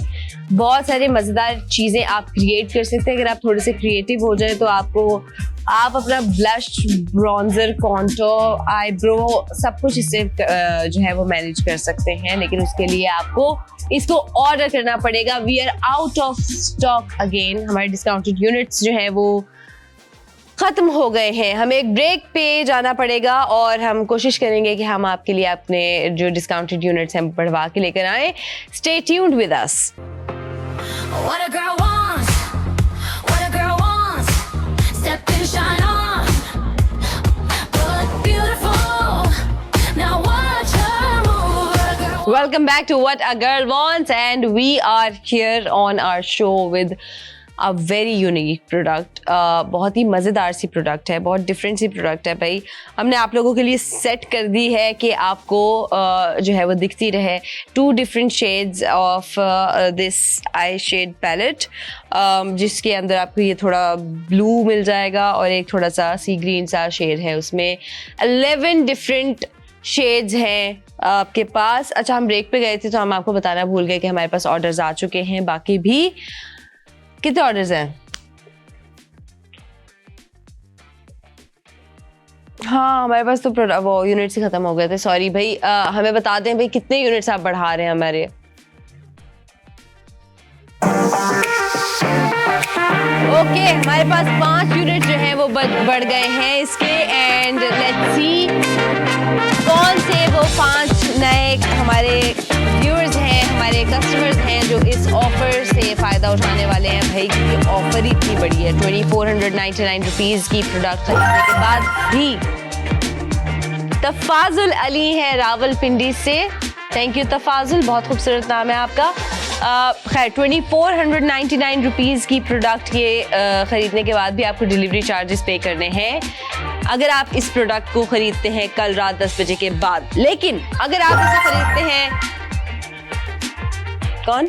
बहुत सारे मज़ेदार चीज़ें आप क्रिएट कर सकते हैं। अगर आप थोड़े से क्रिएटिव हो जाए तो आप अपना ब्लश, ब्रॉन्जर, कॉन्टोर, आईब्रो सब कुछ इससे जो है वो मैनेज कर सकते हैं, लेकिन उसके लिए आपको इसको ऑर्डर करना पड़ेगा। We are out of stock again. हमारे डिस्काउंटेड यूनिट्स जो है वो ख़त्म हो गए हैं। हमें एक ब्रेक पे जाना पड़ेगा और हम कोशिश करेंगे कि हम आपके लिए अपने जो डिस्काउंटेड यूनिट्स हैं बढ़वा के लेकर आएँ। Stay tuned with us. What a girl wants, what a girl wants. Step and shine on, look beautiful. Now watch her move. What a girl. Welcome back to What a Girl Wants, and we are here on our show with a very unique product. बहुत ही मज़ेदार सी प्रोडक्ट है, बहुत डिफरेंट सी प्रोडक्ट है भाई। हमने आप लोगों के लिए सेट कर दी है कि आपको जो है वो दिखती रहे 2 different shades of this eye shade palette, जिसके अंदर आपको ये थोड़ा ब्लू मिल जाएगा और एक थोड़ा सा सी ग्रीन सा शेड है। उसमें 11 different शेड्स हैं आपके पास। अच्छा, हम ब्रेक पे गए थे तो हम आपको बताना भूल गए कि हमारे पास ऑर्डर्स आ चुके हैं। बाकी भी कितने ऑर्डर्स हैं? हाँ, हमारे पास तो वो यूनिट्स ही खत्म हो गए थे। सॉरी भाई, हमें बता दें भाई कितने यूनिट्स आप बढ़ा रहे हैं हमारे। ओके, हमारे पास 5 यूनिट जो हैं वो बढ़ गए हैं इसके। एंड लेट्स सी कौन से वो 5 नए हमारे व्यूअर्स हैं, हमारे कस्टमर्स हैं जो इस ऑफर से फ़ायदा उठाने वाले हैं। भाई की ऑफर इतनी बड़ी है, 2499 रुपीज़ की प्रोडक्ट खरीदने के बाद भी। तफाजुल अली है रावलपिंडी से। थैंक यू तफाजुल, बहुत खूबसूरत नाम है आपका। खैर 2499 रुपीज़ की प्रोडक्ट ये ख़रीदने के बाद भी आपको डिलीवरी चार्जेस पे करने हैं अगर आप इस प्रोडक्ट को ख़रीदते हैं कल रात 10 बजे के बाद। लेकिन अगर आप इसे ख़रीदते हैं, कौन?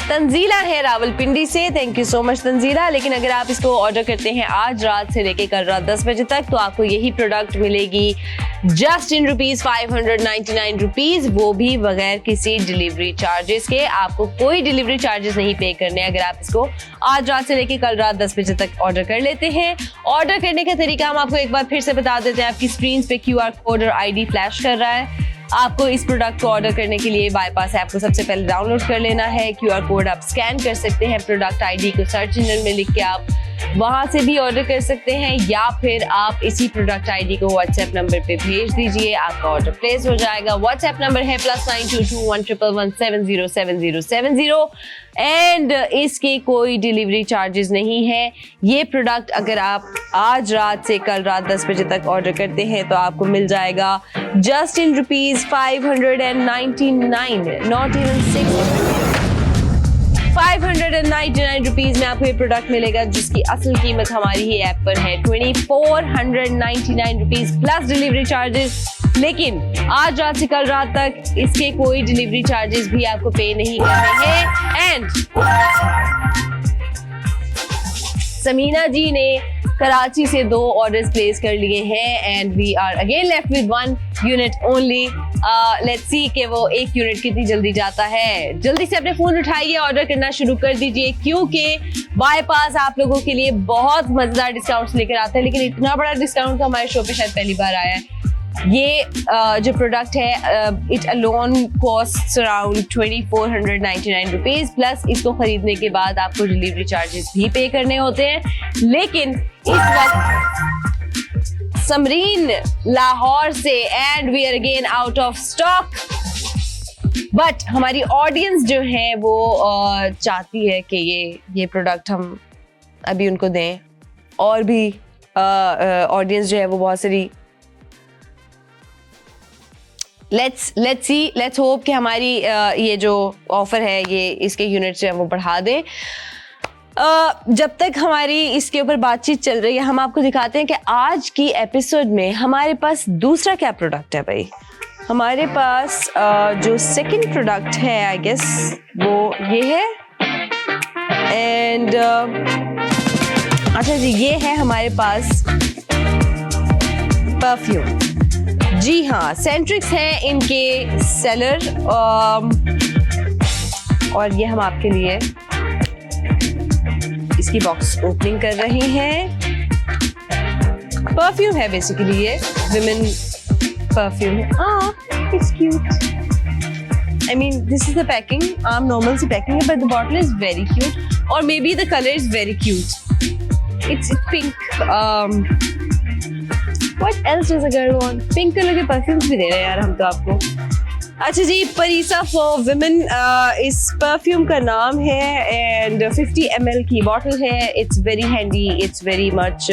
तंजीला है रावलपिंडी से, thank you so much Tanzila. लेकिन अगर आप इसको ऑर्डर करते हैं आज रात से लेके कल रात 10 बजे तक तो आपको यही प्रोडक्ट मिलेगी जस्ट इन ₹599 रुपीज़, वो भी बगैर किसी डिलीवरी चार्जेस के। आपको कोई डिलीवरी चार्जेस नहीं पे करने अगर आप इसको आज रात से लेके कल रात 10 बजे तक ऑर्डर कर लेते हैं। ऑर्डर करने का तरीका हम आपको एक बार फिर से बता देते हैं। आपकी स्क्रीन पे QR कोड और ID फ्लैश कर रहा है। आपको इस प्रोडक्ट को ऑर्डर करने के लिए बाईपास ऐप को सबसे पहले डाउनलोड कर लेना है। QR कोड आप स्कैन कर सकते हैं, प्रोडक्ट ID को सर्च इंजन में लिख के आप वहां से भी ऑर्डर कर सकते हैं, या फिर आप इसी प्रोडक्ट ID को WhatsApp नंबर पे भेज दीजिए, आपका ऑर्डर प्लेस हो जाएगा। WhatsApp नंबर है +922 111 707070 एंड इसके कोई डिलीवरी चार्जेस नहीं है। ये प्रोडक्ट अगर आप आज रात से कल रात 10 बजे तक ऑर्डर करते हैं तो आपको मिल जाएगा just in ₹599, not even 599 rupees में आपको ये प्रोडक्ट मिलेगा जिसकी असल कीमत हमारी ही ऐप पर है 2499 रुपीज प्लस डिलीवरी चार्जेस। लेकिन आज रात से कल रात तक इसके कोई डिलीवरी चार्जेस भी आपको पे नहीं करने हैं। एंड समीना जी ने कराची से 2 ऑर्डर्स प्लेस कर लिए हैं and we are again left with 1 unit only. Let's see कि वो 1 यूनिट कितनी जल्दी जाता है। जल्दी से अपने फोन उठाइए, ऑर्डर करना शुरू कर दीजिए, क्योंकि बाईपास आप लोगों के लिए बहुत मजेदार डिस्काउंट्स लेकर आता है। लेकिन इतना बड़ा डिस्काउंट तो हमारे शो पे शायद पहली बार आया है। ये जो प्रोडक्ट है it alone cost around 2499 rupees plus इसको खरीदने के बाद आपको डिलीवरी चार्जेस भी पे करने होते हैं। लेकिन इस वक्त समरीन लाहौर से and we are again out of stock, but हमारी ऑडियंस जो है वो चाहती है कि ये प्रोडक्ट हम अभी उनको दें। और भी ऑडियंस जो है वो बहुत सारी लेट्स होप कि हमारी ये जो ऑफर है ये इसके यूनिट जो है वो बढ़ा दें। जब तक हमारी इसके ऊपर बातचीत चल रही है हम आपको दिखाते हैं कि आज की एपिसोड में हमारे पास दूसरा क्या प्रोडक्ट है। भाई हमारे पास जो सेकंड प्रोडक्ट है आई गेस वो ये है एंड अच्छा जी ये है हमारे पास परफ्यूम। जी हाँ, सेंट्रिक्स है इनके सेलर और ये हम आपके लिए इसकी बॉक्स ओपनिंग कर रहे हैं। परफ्यूम है बेसिकली, ये विमेन परफ्यूम है। It's cute. I mean this is the packing, आम नॉर्मल सी पैकिंग है but the bottle is very cute और may be the colour is very cute. It's pink. What else does a girl want? Pink colour के परफ्यूम्स भी दे रहे हैं यार हम तो आपको। अच्छा जी, परीसा फॉर विमेन इस परफ्यूम का नाम है एंड 50 ml की बॉटल है। It's very handy, it's very much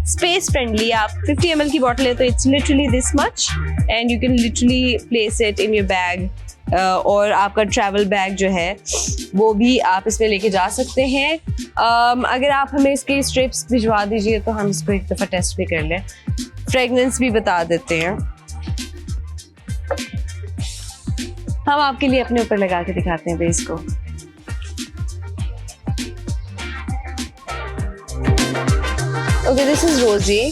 space friendly. आप 50 ml की बॉटल है तो it's literally this much and you can literally place it in your bag और आपका ट्रैवल बैग जो है वो भी आप इसमें लेके जा सकते हैं। अगर आप हमें इसके स्ट्रिप्स भिजवा दीजिए तो हम इसको एक दफ़ा टेस्ट भी कर लें, फ्रेगनेंस भी बता देते हैं। हम आपके लिए अपने ऊपर लगा के दिखाते हैं इसको। ओके, दिस इज रोजी,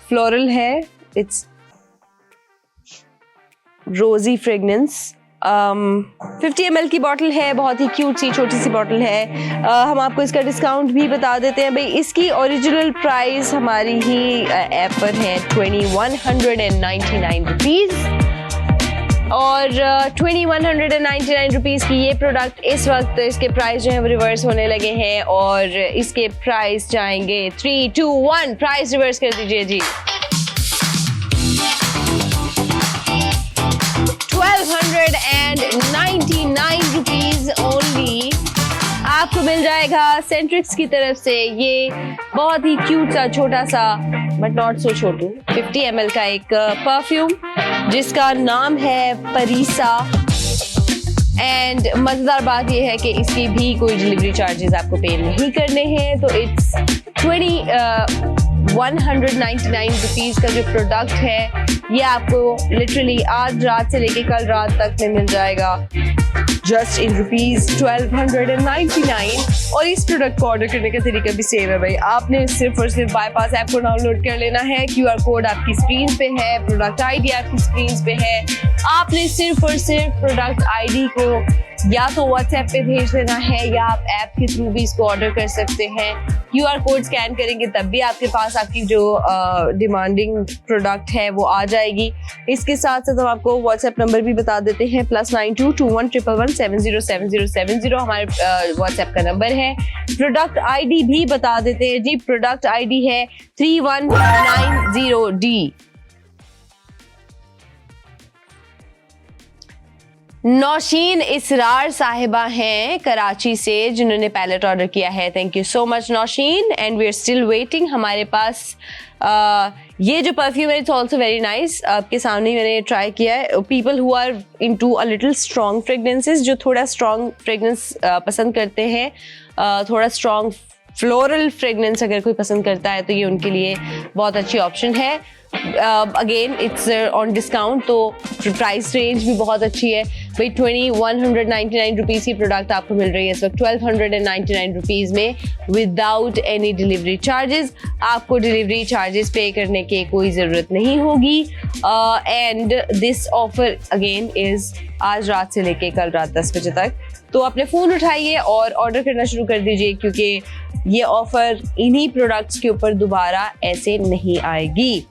फ्लोरल है, इट्स रोजी फ्रेगनेंस। 50 ml की बॉटल है, बहुत ही क्यूट सी छोटी सी बॉटल है। हम आपको इसका डिस्काउंट भी बता देते हैं। भाई इसकी ओरिजिनल प्राइस हमारी ही ऐप पर है 2199 रुपीज़ और 2199 रुपीज़ की ये प्रोडक्ट इस वक्त इसके प्राइस जो है वो रिवर्स होने लगे हैं और इसके प्राइस जाएंगे 3, 2, 1 प्राइस रिवर्स कर दीजिए जी। 1299 रुपीज ओनली आपको मिल जाएगा सेंट्रिक्स की तरफ से ये बहुत ही क्यूट सा छोटा सा but not so Chhotu 50 ml का एक परफ्यूम जिसका नाम है परीसा एंड मज़ेदार बात यह है कि इसकी भी कोई डिलीवरी चार्जेस आपको पे नहीं करने हैं। तो इट्स 199 रुपीज़ का जो प्रोडक्ट है ये आपको लिटरली आज रात से लेके कल रात तक में मिल जाएगा जस्ट इन रुपीज़ 1299। और इस प्रोडक्ट को ऑर्डर करने का तरीका भी सेम है भाई, आपने सिर्फ और सिर्फ बाईपास ऐप को डाउनलोड कर लेना है। QR कोड आपकी स्क्रीन पे है, प्रोडक्ट ID आपकी स्क्रीन पे है। आपने सिर्फ और सिर्फ प्रोडक्ट ID को या तो WhatsApp पे भेज देना है या आप ऐप के थ्रू भी इसको ऑर्डर कर सकते हैं। QR कोड स्कैन करेंगे तब भी आपके पास आपकी जो डिमांडिंग प्रोडक्ट है वो आ जाएगी। इसके साथ साथ हम आपको WhatsApp नंबर भी बता देते हैं, +922111707070 हमारे WhatsApp का नंबर है। प्रोडक्ट ID भी बता देते हैं जी, प्रोडक्ट ID है 3190D। नौशीन इसरार साहिबा हैं कराची से जिन्होंने पैलेट ऑर्डर किया है। Thank you so much Nausheen, and we are still waiting. हमारे पास ये जो परफ्यूम है इट्स ऑल्सो वेरी नाइस, आपके सामने ही मैंने ट्राई किया है। People who are into a little strong fragrances, जो थोड़ा स्ट्रॉन्ग फ्रेगनेंस पसंद करते हैं, थोड़ा स्ट्रॉन्ग फ्लोरल फ्रेगनेंस अगर कोई पसंद करता है तो ये उनके लिए बहुत अच्छी ऑप्शन है। अगेन इट्स ऑन डिस्काउंट, तो प्राइस रेंज भी बहुत अच्छी है भाई। 2199 रुपीज़ की प्रोडक्ट आपको मिल रही है इस वक्त 1299 रुपीज़ में विदाउट एनी डिलीवरी चार्जेस। आपको डिलीवरी चार्जेस पे करने की कोई ज़रूरत नहीं होगी। And this offer again is आज रात से लेके कल रात 10 बजे तक। तो अपने फ़ोन उठाइए और ऑर्डर करना शुरू कर दीजिए, क्योंकि ये ऑफ़र इन्हीं प्रोडक्ट्स के ऊपर दोबारा ऐसे नहीं आएगी।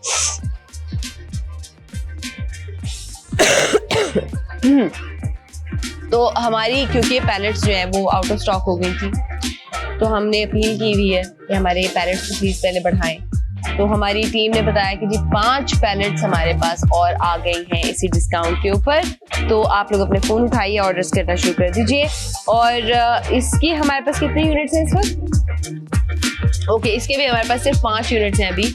तो हमारी क्योंकि पैलेट्स जो है वो आउट ऑफ स्टॉक हो गई थी, तो हमने अपील की हुई है कि हमारे पैलेट्स को प्लीज़ पहले बढ़ाएं। तो हमारी टीम ने बताया कि जी 5 पैलेट्स हमारे पास और आ गई हैं इसी डिस्काउंट के ऊपर। तो आप लोग अपने फ़ोन उठाइए, ऑर्डर्स करना शुरू कर दीजिए। और इसकी हमारे पास कितने यूनिट्स हैं इस वक्त? ओके, इसके भी हमारे पास सिर्फ 5 यूनिट्स हैं अभी।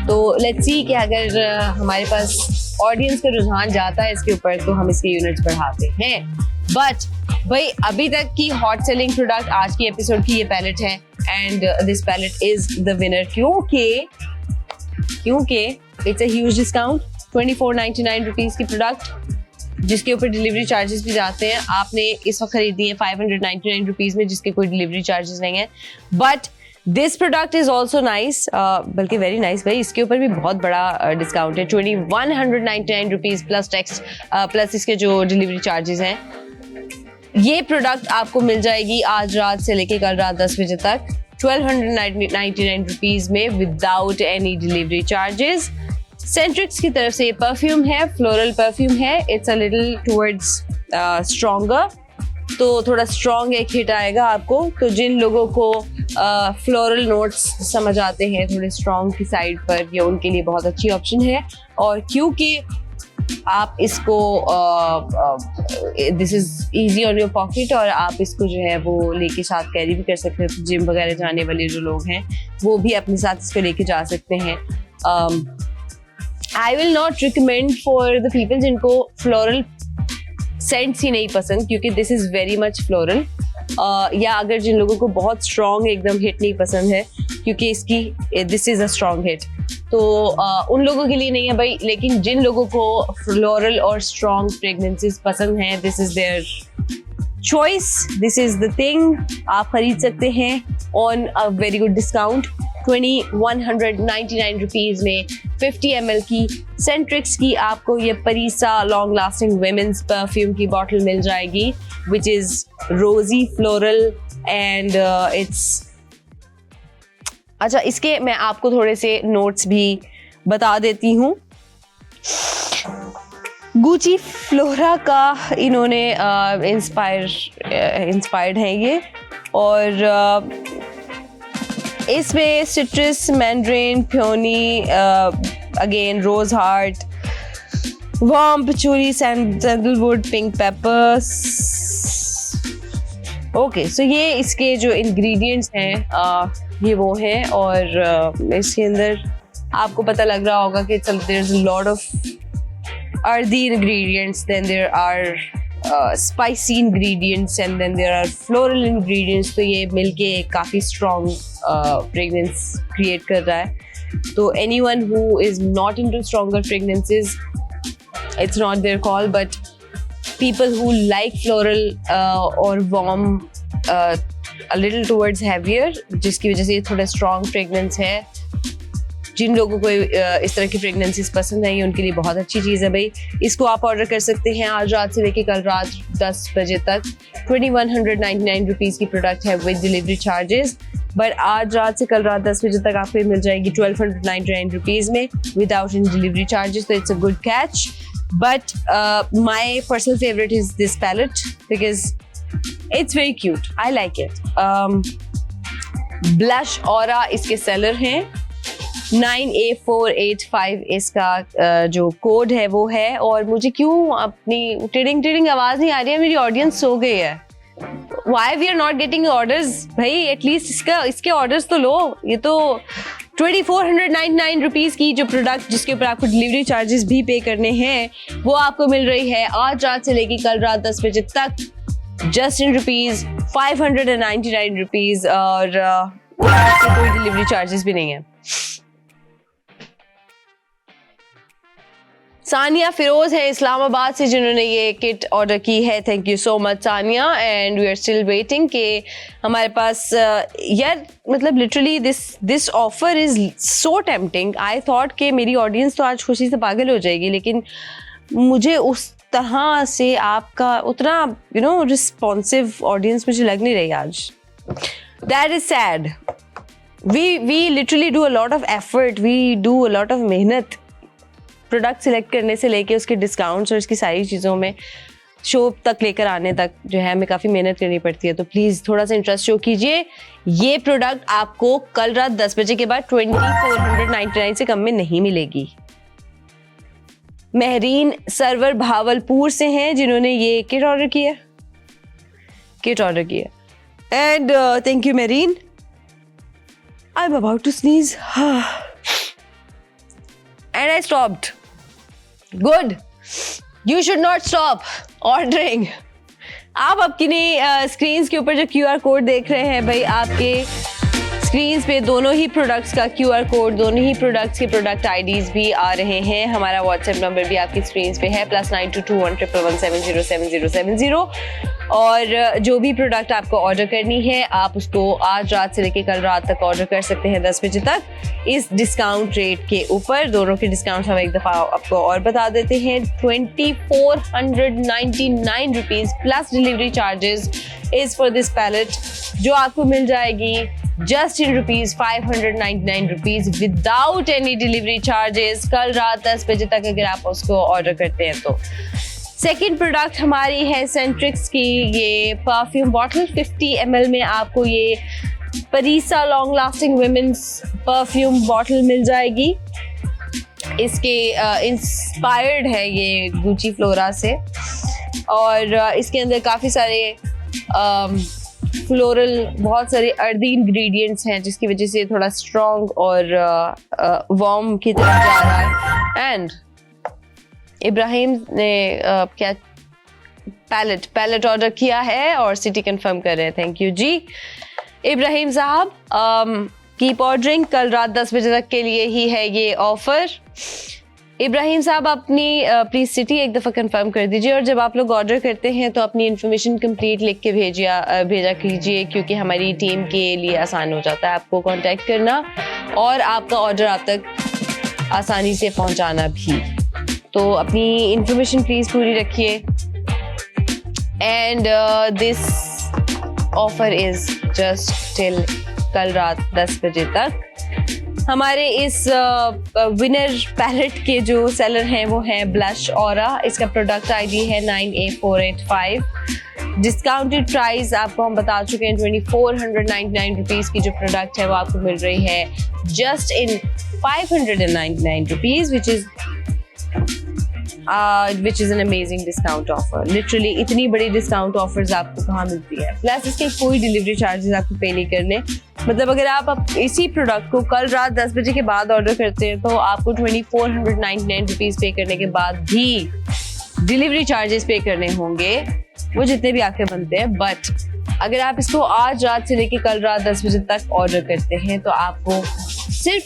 तो लेट्स सी कि अगर हमारे पास ऑडियंस का रुझान जाता है इसके ऊपर तो हम इसके यूनिट्स बढ़ाते हैं। बट भाई अभी तक की हॉट सेलिंग प्रोडक्ट आज की एपिसोड की ये पैलेट है, and this palette is the winner क्योंकि it's a huge discount. 2499 rupees की प्रोडक्ट जिसके ऊपर डिलीवरी चार्जेस भी जाते हैं, आपने इस वक्त खरीदी है 599 रुपीज़ में जिसके कोई डिलीवरी चार्जेस नहीं है। But this product is also nice, बल्कि वेरी नाइस भाई। इसके ऊपर भी बहुत बड़ा डिस्काउंट है, 2199 रुपीज़ प्लस टैक्स प्लस इसके जो डिलीवरी चार्जेस हैं। ये प्रोडक्ट आपको मिल जाएगी आज रात से लेके कल रात 10 बजे तक 1299 रुपीज़ में without any delivery charges. Centrix की तरफ से ये परफ्यूम है, फ्लोरल परफ्यूम है। It's a little towards stronger, तो थोड़ा स्ट्रॉन्ग एक हिट आएगा आपको। तो जिन लोगों को फ्लोरल नोट्स समझ आते हैं थोड़े स्ट्रॉन्ग की साइड पर, ये उनके लिए बहुत अच्छी ऑप्शन है। और क्योंकि आप इसको this is easy on your pocket, और आप इसको जो है वो लेके साथ कैरी भी कर सकते हैं। जिम वगैरह जाने वाले जो लोग हैं वो भी अपने साथ इसको लेके जा सकते हैं। I will not recommend for the people जिनको फ्लोरल सेंट्स ही नहीं पसंद, क्योंकि this is very much floral. या अगर जिन लोगों को बहुत स्ट्रॉन्ग एकदम हिट नहीं पसंद है, क्योंकि इसकी this is a strong hit, तो उन लोगों के लिए नहीं है भाई। लेकिन जिन लोगों को फ्लोरल और स्ट्रॉन्ग फ्रेगनेंसेस पसंद हैं, this is their choice, this is the thing. आप खरीद सकते हैं on a very good discount 2199 rupees में 50 ml की सेंट्रिक्स की आपको ये परीसा लॉन्ग लास्टिंग वेमेंस परफ्यूम की बॉटल मिल जाएगी, विच इज़ रोजी फ्लोरल एंड इट्स। अच्छा, इसके मैं आपको थोड़े से नोट्स भी बता देती हूँ। गुची फ्लोरा का इन्होंने इंस्पायर्ड है ये, और इसमें citrus, mandarin, peony, again rose heart, warm patchouli, sandalwood, pink peppers. Okay, so ये इसके जो इंग्रेडिएंट्स हैं ये वो हैं, और इसके अंदर आपको पता लग रहा होगा कि there is a lot of earthy ingredients, then there are spicy ingredients and then there are floral ingredients, तो ये मिलके काफ़ी strong fragrance create कर रहा है. तो anyone who is not into stronger fragrances, it's not their call, but people who like floral or warm a little towards heavier, जिसकी वजह से ये थोड़ा strong fragrance है, जिन लोगों को इस तरह की फ्रेगनेंसेस पसंद है, ये उनके लिए बहुत अच्छी चीज़ है भाई. इसको आप ऑर्डर कर सकते हैं आज रात से लेके कल रात 10 बजे तक. 2199 रुपीज़ की प्रोडक्ट है विद डिलीवरी चार्जेस, बट आज रात से कल रात 10 बजे तक आपको मिल जाएगी 1299 रुपीज़ में विदाउट इन डिलीवरी चार्जेस. तो it's a good catch. But my personal favourite is this palette because it's very cute. I like it. Blush aura इसके सेलर हैं. 9A485 इसका जो कोड है वो है. और मुझे क्यों अपनी टिडिंग टिडिंग आवाज़ नहीं आ रही है? मेरी ऑडियंस सो गई है. Why we are not getting orders? भाई एटलीस्ट इसके ऑर्डर्स तो लो. ये तो 2499 रुपीज़ की जो प्रोडक्ट जिसके ऊपर आपको डिलीवरी चार्जेस भी पे करने हैं वो आपको मिल रही है आज रात से लेकर कल रात 10 बजे तक जस्ट इन रुपीज़ 599 रुपीज़. और कोई डिलीवरी चार्जेस भी नहीं है. सानिया फिरोज है इस्लामाबाद से जिन्होंने ये किट ऑर्डर की है. Thank you so much Sania. And we are still waiting कि हमारे पास यार मतलब literally this offer is so tempting. I thought कि मेरी ऑडियंस तो आज खुशी से पागल हो जाएगी, लेकिन मुझे उस तरह से आपका उतना रिस्पॉन्सिव ऑडियंस मुझे लग नहीं रही आज. That is sad. We literally do a lot of effort, we do a lot of मेहनत प्रोडक्ट सिलेक्ट करने से लेके उसके डिस्काउंट्स और इसकी सारी चीज़ों में शो तक लेकर आने तक जो है हमें काफ़ी मेहनत करनी पड़ती है. तो प्लीज़ थोड़ा सा इंटरेस्ट शो कीजिए. ये प्रोडक्ट आपको कल रात 10 बजे के बाद 2499 से कम में नहीं मिलेगी. महरीन सरवर भावलपुर से हैं जिन्होंने ये किट ऑर्डर किया. And thank you Mehreen. I am about to sneeze and I stopped. Good. You should not stop ordering. आप अपनी स्क्रीन्स के ऊपर जो QR कोड देख रहे हैं भाई, आपके स्क्रीन्स पे दोनों ही प्रोडक्ट्स का QR कोड, दोनों ही प्रोडक्ट्स के प्रोडक्ट IDs भी आ रहे हैं. हमारा WhatsApp नंबर भी आपकी स्क्रीन्स पे है +922111707070. और जो भी प्रोडक्ट आपको ऑर्डर करनी है आप उसको आज रात से लेकर कल रात तक ऑर्डर कर सकते हैं 10 बजे तक इस डिस्काउंट रेट के ऊपर. दोनों के डिस्काउंट हम एक दफ़ा आपको और बता देते हैं. 2499 rupees plus delivery charges is for this palette, जो आपको मिल जाएगी just in rupees 599 rupees without any delivery charges कल रात 10 बजे तक अगर आप उसको ऑर्डर करते हैं तो. सेकेंड प्रोडक्ट हमारी है सेंट्रिक्स की ये परफ्यूम बॉटल. 50 ml में आपको ये परीसा long lasting women's perfume bottle मिल जाएगी. इसके इंस्पायर्ड है ये गुची फ्लोरा से और इसके अंदर काफ़ी सारे फ्लोरल बहुत सारे अर्दी इंग्रेडिएंट्स हैं जिसकी वजह से थोड़ा स्ट्रॉन्ग और वार्म की तरफ जा रहा है. एंड इब्राहिम ने क्या पैलेट ऑर्डर किया है और सिटी कंफर्म कर रहे हैं. थैंक यू जी इब्राहिम साहब. Keep ordering. कल रात 10 बजे तक के लिए ही है ये ऑफर. इब्राहिम साहब अपनी प्लीज सिटी एक दफ़ा कंफर्म कर दीजिए. और जब आप लोग ऑर्डर करते हैं तो अपनी इन्फॉर्मेशन कंप्लीट लिख के भेजा कीजिए, क्योंकि हमारी टीम के लिए आसान हो जाता है आपको कांटेक्ट करना और आपका ऑर्डर आप तक आसानी से पहुंचाना भी. तो अपनी इन्फॉर्मेशन प्लीज़ पूरी रखिए. And this offer is just till कल रात 10 बजे तक. हमारे इस विनर पैलेट के जो सेलर हैं वो हैं ब्लश ऑरा. इसका प्रोडक्ट ID है 9A485. डिस्काउंटेड प्राइस आपको हम बता चुके हैं 2499 रुपीज़ की जो प्रोडक्ट है वो आपको मिल रही है just in 599 rupees which is an amazing discount offer. Literally इतनी बड़ी डिस्काउंट ऑफर्स आपको कहाँ मिलती है. प्लस इसके कोई डिलीवरी चार्जेस आपको पे नहीं करने. मतलब अगर आप इसी प्रोडक्ट को कल रात 10 बजे के बाद ऑर्डर करते हैं तो आपको 2499 रुपीज़ पे करने के बाद भी डिलीवरी चार्जेस पे करने होंगे, वो जितने भी आपके बनते हैं। बट अगर आप इसको आज रात से लेके कल रात 10 बजे तक ऑर्डर करते हैं तो आपको सिर्फ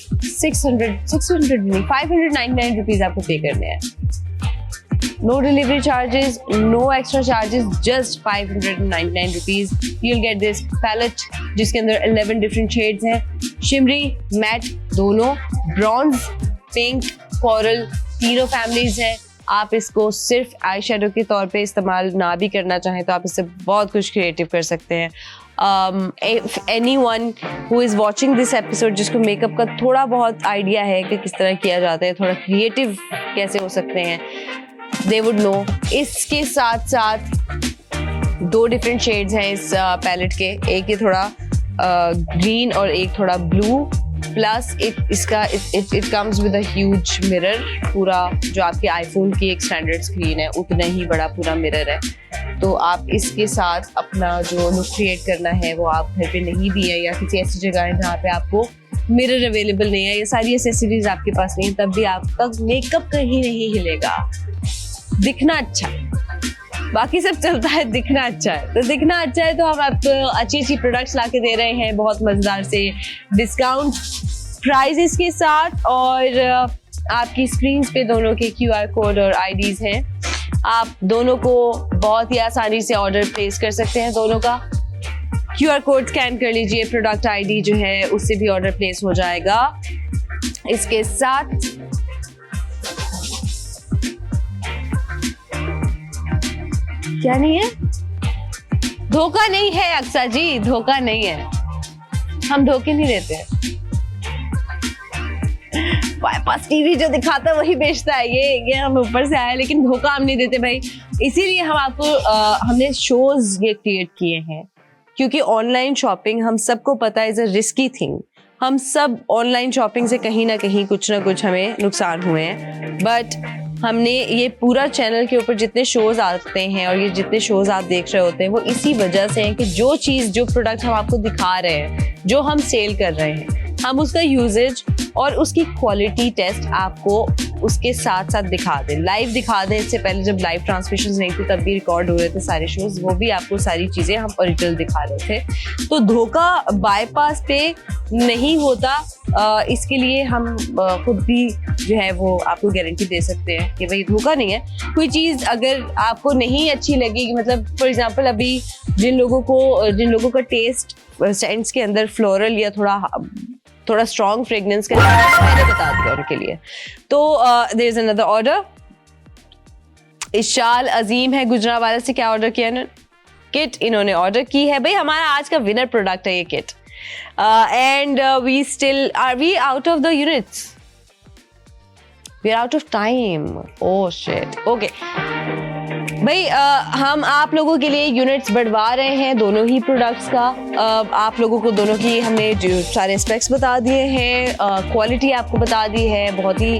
599 रुपीज आपको पे करने हैं। No delivery charges, no extra charges, just 599 rupees. You'll get this palette जिसके अंदर 11 डिफरेंट शेड्स हैं, शिमरी, मैट दोनों, ब्रॉन्ज, पिंक, कोरल, तीनों फैमिलीज हैं। आप इसको सिर्फ आई शेडो के तौर पे इस्तेमाल ना भी करना चाहें तो आप इससे बहुत कुछ क्रिएटिव कर सकते हैं। if anyone who is watching this episode जिसको मेकअप का थोड़ा बहुत आइडिया है कि किस तरह किया जाता है, थोड़ा क्रिएटिव कैसे हो सकते हैं, they would know। इसके साथ साथ 2 डिफरेंट शेड्स हैं इस पैलेट के, एक ये थोड़ा ग्रीन और एक थोड़ा blue, plus it comes with a huge mirror. पूरा जो आपके आईफोन की एक स्टैंडर्ड स्क्रीन है उतना ही बड़ा पूरा मिरर है। तो आप इसके साथ अपना जो लुक क्रिएट करना है वो आप घर पे नहीं भी है या किसी ऐसी जगह है जहाँ पे आपको मिरर अवेलेबल नहीं है, ये सारी एसेसरीज आपके पास नहीं है, तब भी आपका मेकअप कहीं नहीं हिलेगा। दिखना अच्छा, बाकी सब चलता है, दिखना अच्छा है। तो दिखना अच्छा है तो हम आपको अच्छी अच्छी प्रोडक्ट्स लाके दे रहे हैं बहुत मजेदार से डिस्काउंट प्राइजेस के साथ। और आपकी स्क्रीन पे दोनों के QR कोड और IDs हैं। आप दोनों को बहुत ही आसानी से ऑर्डर प्लेस कर सकते हैं। दोनों का QR कोड स्कैन कर लीजिए, प्रोडक्ट ID जो है उससे भी ऑर्डर प्लेस हो जाएगा। इसके साथ क्या नहीं है, धोखा नहीं है अक्सा जी, धोखा नहीं है, हम धोखे नहीं देते। बाईपास टीवी जो दिखाता है वही बेचता है, ये हम ऊपर से आए, लेकिन धोखा हम नहीं देते भाई। इसीलिए हम आपको हमने शोज ये क्रिएट किए हैं, क्योंकि ऑनलाइन शॉपिंग हम सबको पता है इज अ रिस्की थिंग। हम सब ऑनलाइन शॉपिंग से कहीं ना कहीं कुछ ना कुछ हमें नुकसान हुए हैं। बट हमने ये पूरा चैनल के ऊपर जितने शोज आते हैं और ये जितने शोज आप देख रहे होते हैं वो इसी वजह से हैं कि जो चीज़, जो प्रोडक्ट हम आपको दिखा रहे हैं, जो हम सेल कर रहे हैं, हम उसका यूजेज और उसकी क्वालिटी टेस्ट आपको उसके साथ साथ दिखा दें, लाइव दिखा दें। इससे पहले जब लाइव ट्रांसमिशन नहीं थी तब भी रिकॉर्ड हो रहे थे सारे शोज, वो भी आपको सारी चीज़ें हम ओरिजिनल दिखा रहे थे। तो धोखा बाईपास पे नहीं होता, इसके लिए हम खुद भी जो है वो आपको गारंटी दे सकते हैं कि भाई धोखा नहीं है। कोई चीज़ अगर आपको नहीं अच्छी लगेगी, मतलब फॉर एग्जांपल अभी जिन लोगों का टेस्ट सेंट्स के अंदर फ्लोरल या थोड़ा स्ट्रॉन्ग फ्रेगनेंस का मैंने बता दिया उनके लिए। तो there is another order. Ishal Azeem है गुजरावाला से, क्या ऑर्डर किया इन्होंने? किट इन्होंने ऑर्डर की है भाई। हमारा आज का विनर प्रोडक्ट है ये kit. And we still are we out of the units, we are out of time. Oh shit, okay भाई। हम आप लोगों के लिए यूनिट्स बढ़वा रहे हैं दोनों ही प्रोडक्ट्स का। आप लोगों को दोनों की हमने जो सारे स्पेक्स बता दिए हैं, क्वालिटी आपको बता दी है, बहुत ही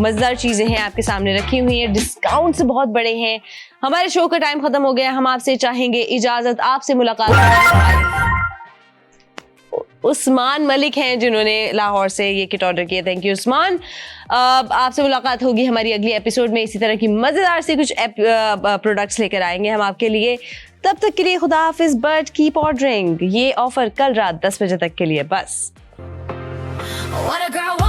मज़ेदार चीज़ें हैं आपके सामने रखी हुई हैं, डिस्काउंट्स बहुत बड़े हैं। हमारे शो का टाइम ख़त्म हो गया, हम आपसे चाहेंगे इजाज़त, आपसे मुलाकात। उस्मान मलिक हैं जिन्होंने लाहौर से ये किट ऑर्डर किया, थैंक यू उस्मान। आपसे मुलाकात होगी हमारी अगली एपिसोड में, इसी तरह की मज़ेदार से कुछ प्रोडक्ट्स लेकर आएंगे हम आपके लिए। तब तक के लिए खुदा हाफिज़, बट कीप ऑर्डरिंग। ये ऑफर कल रात 10 बजे तक के लिए बस। What a girl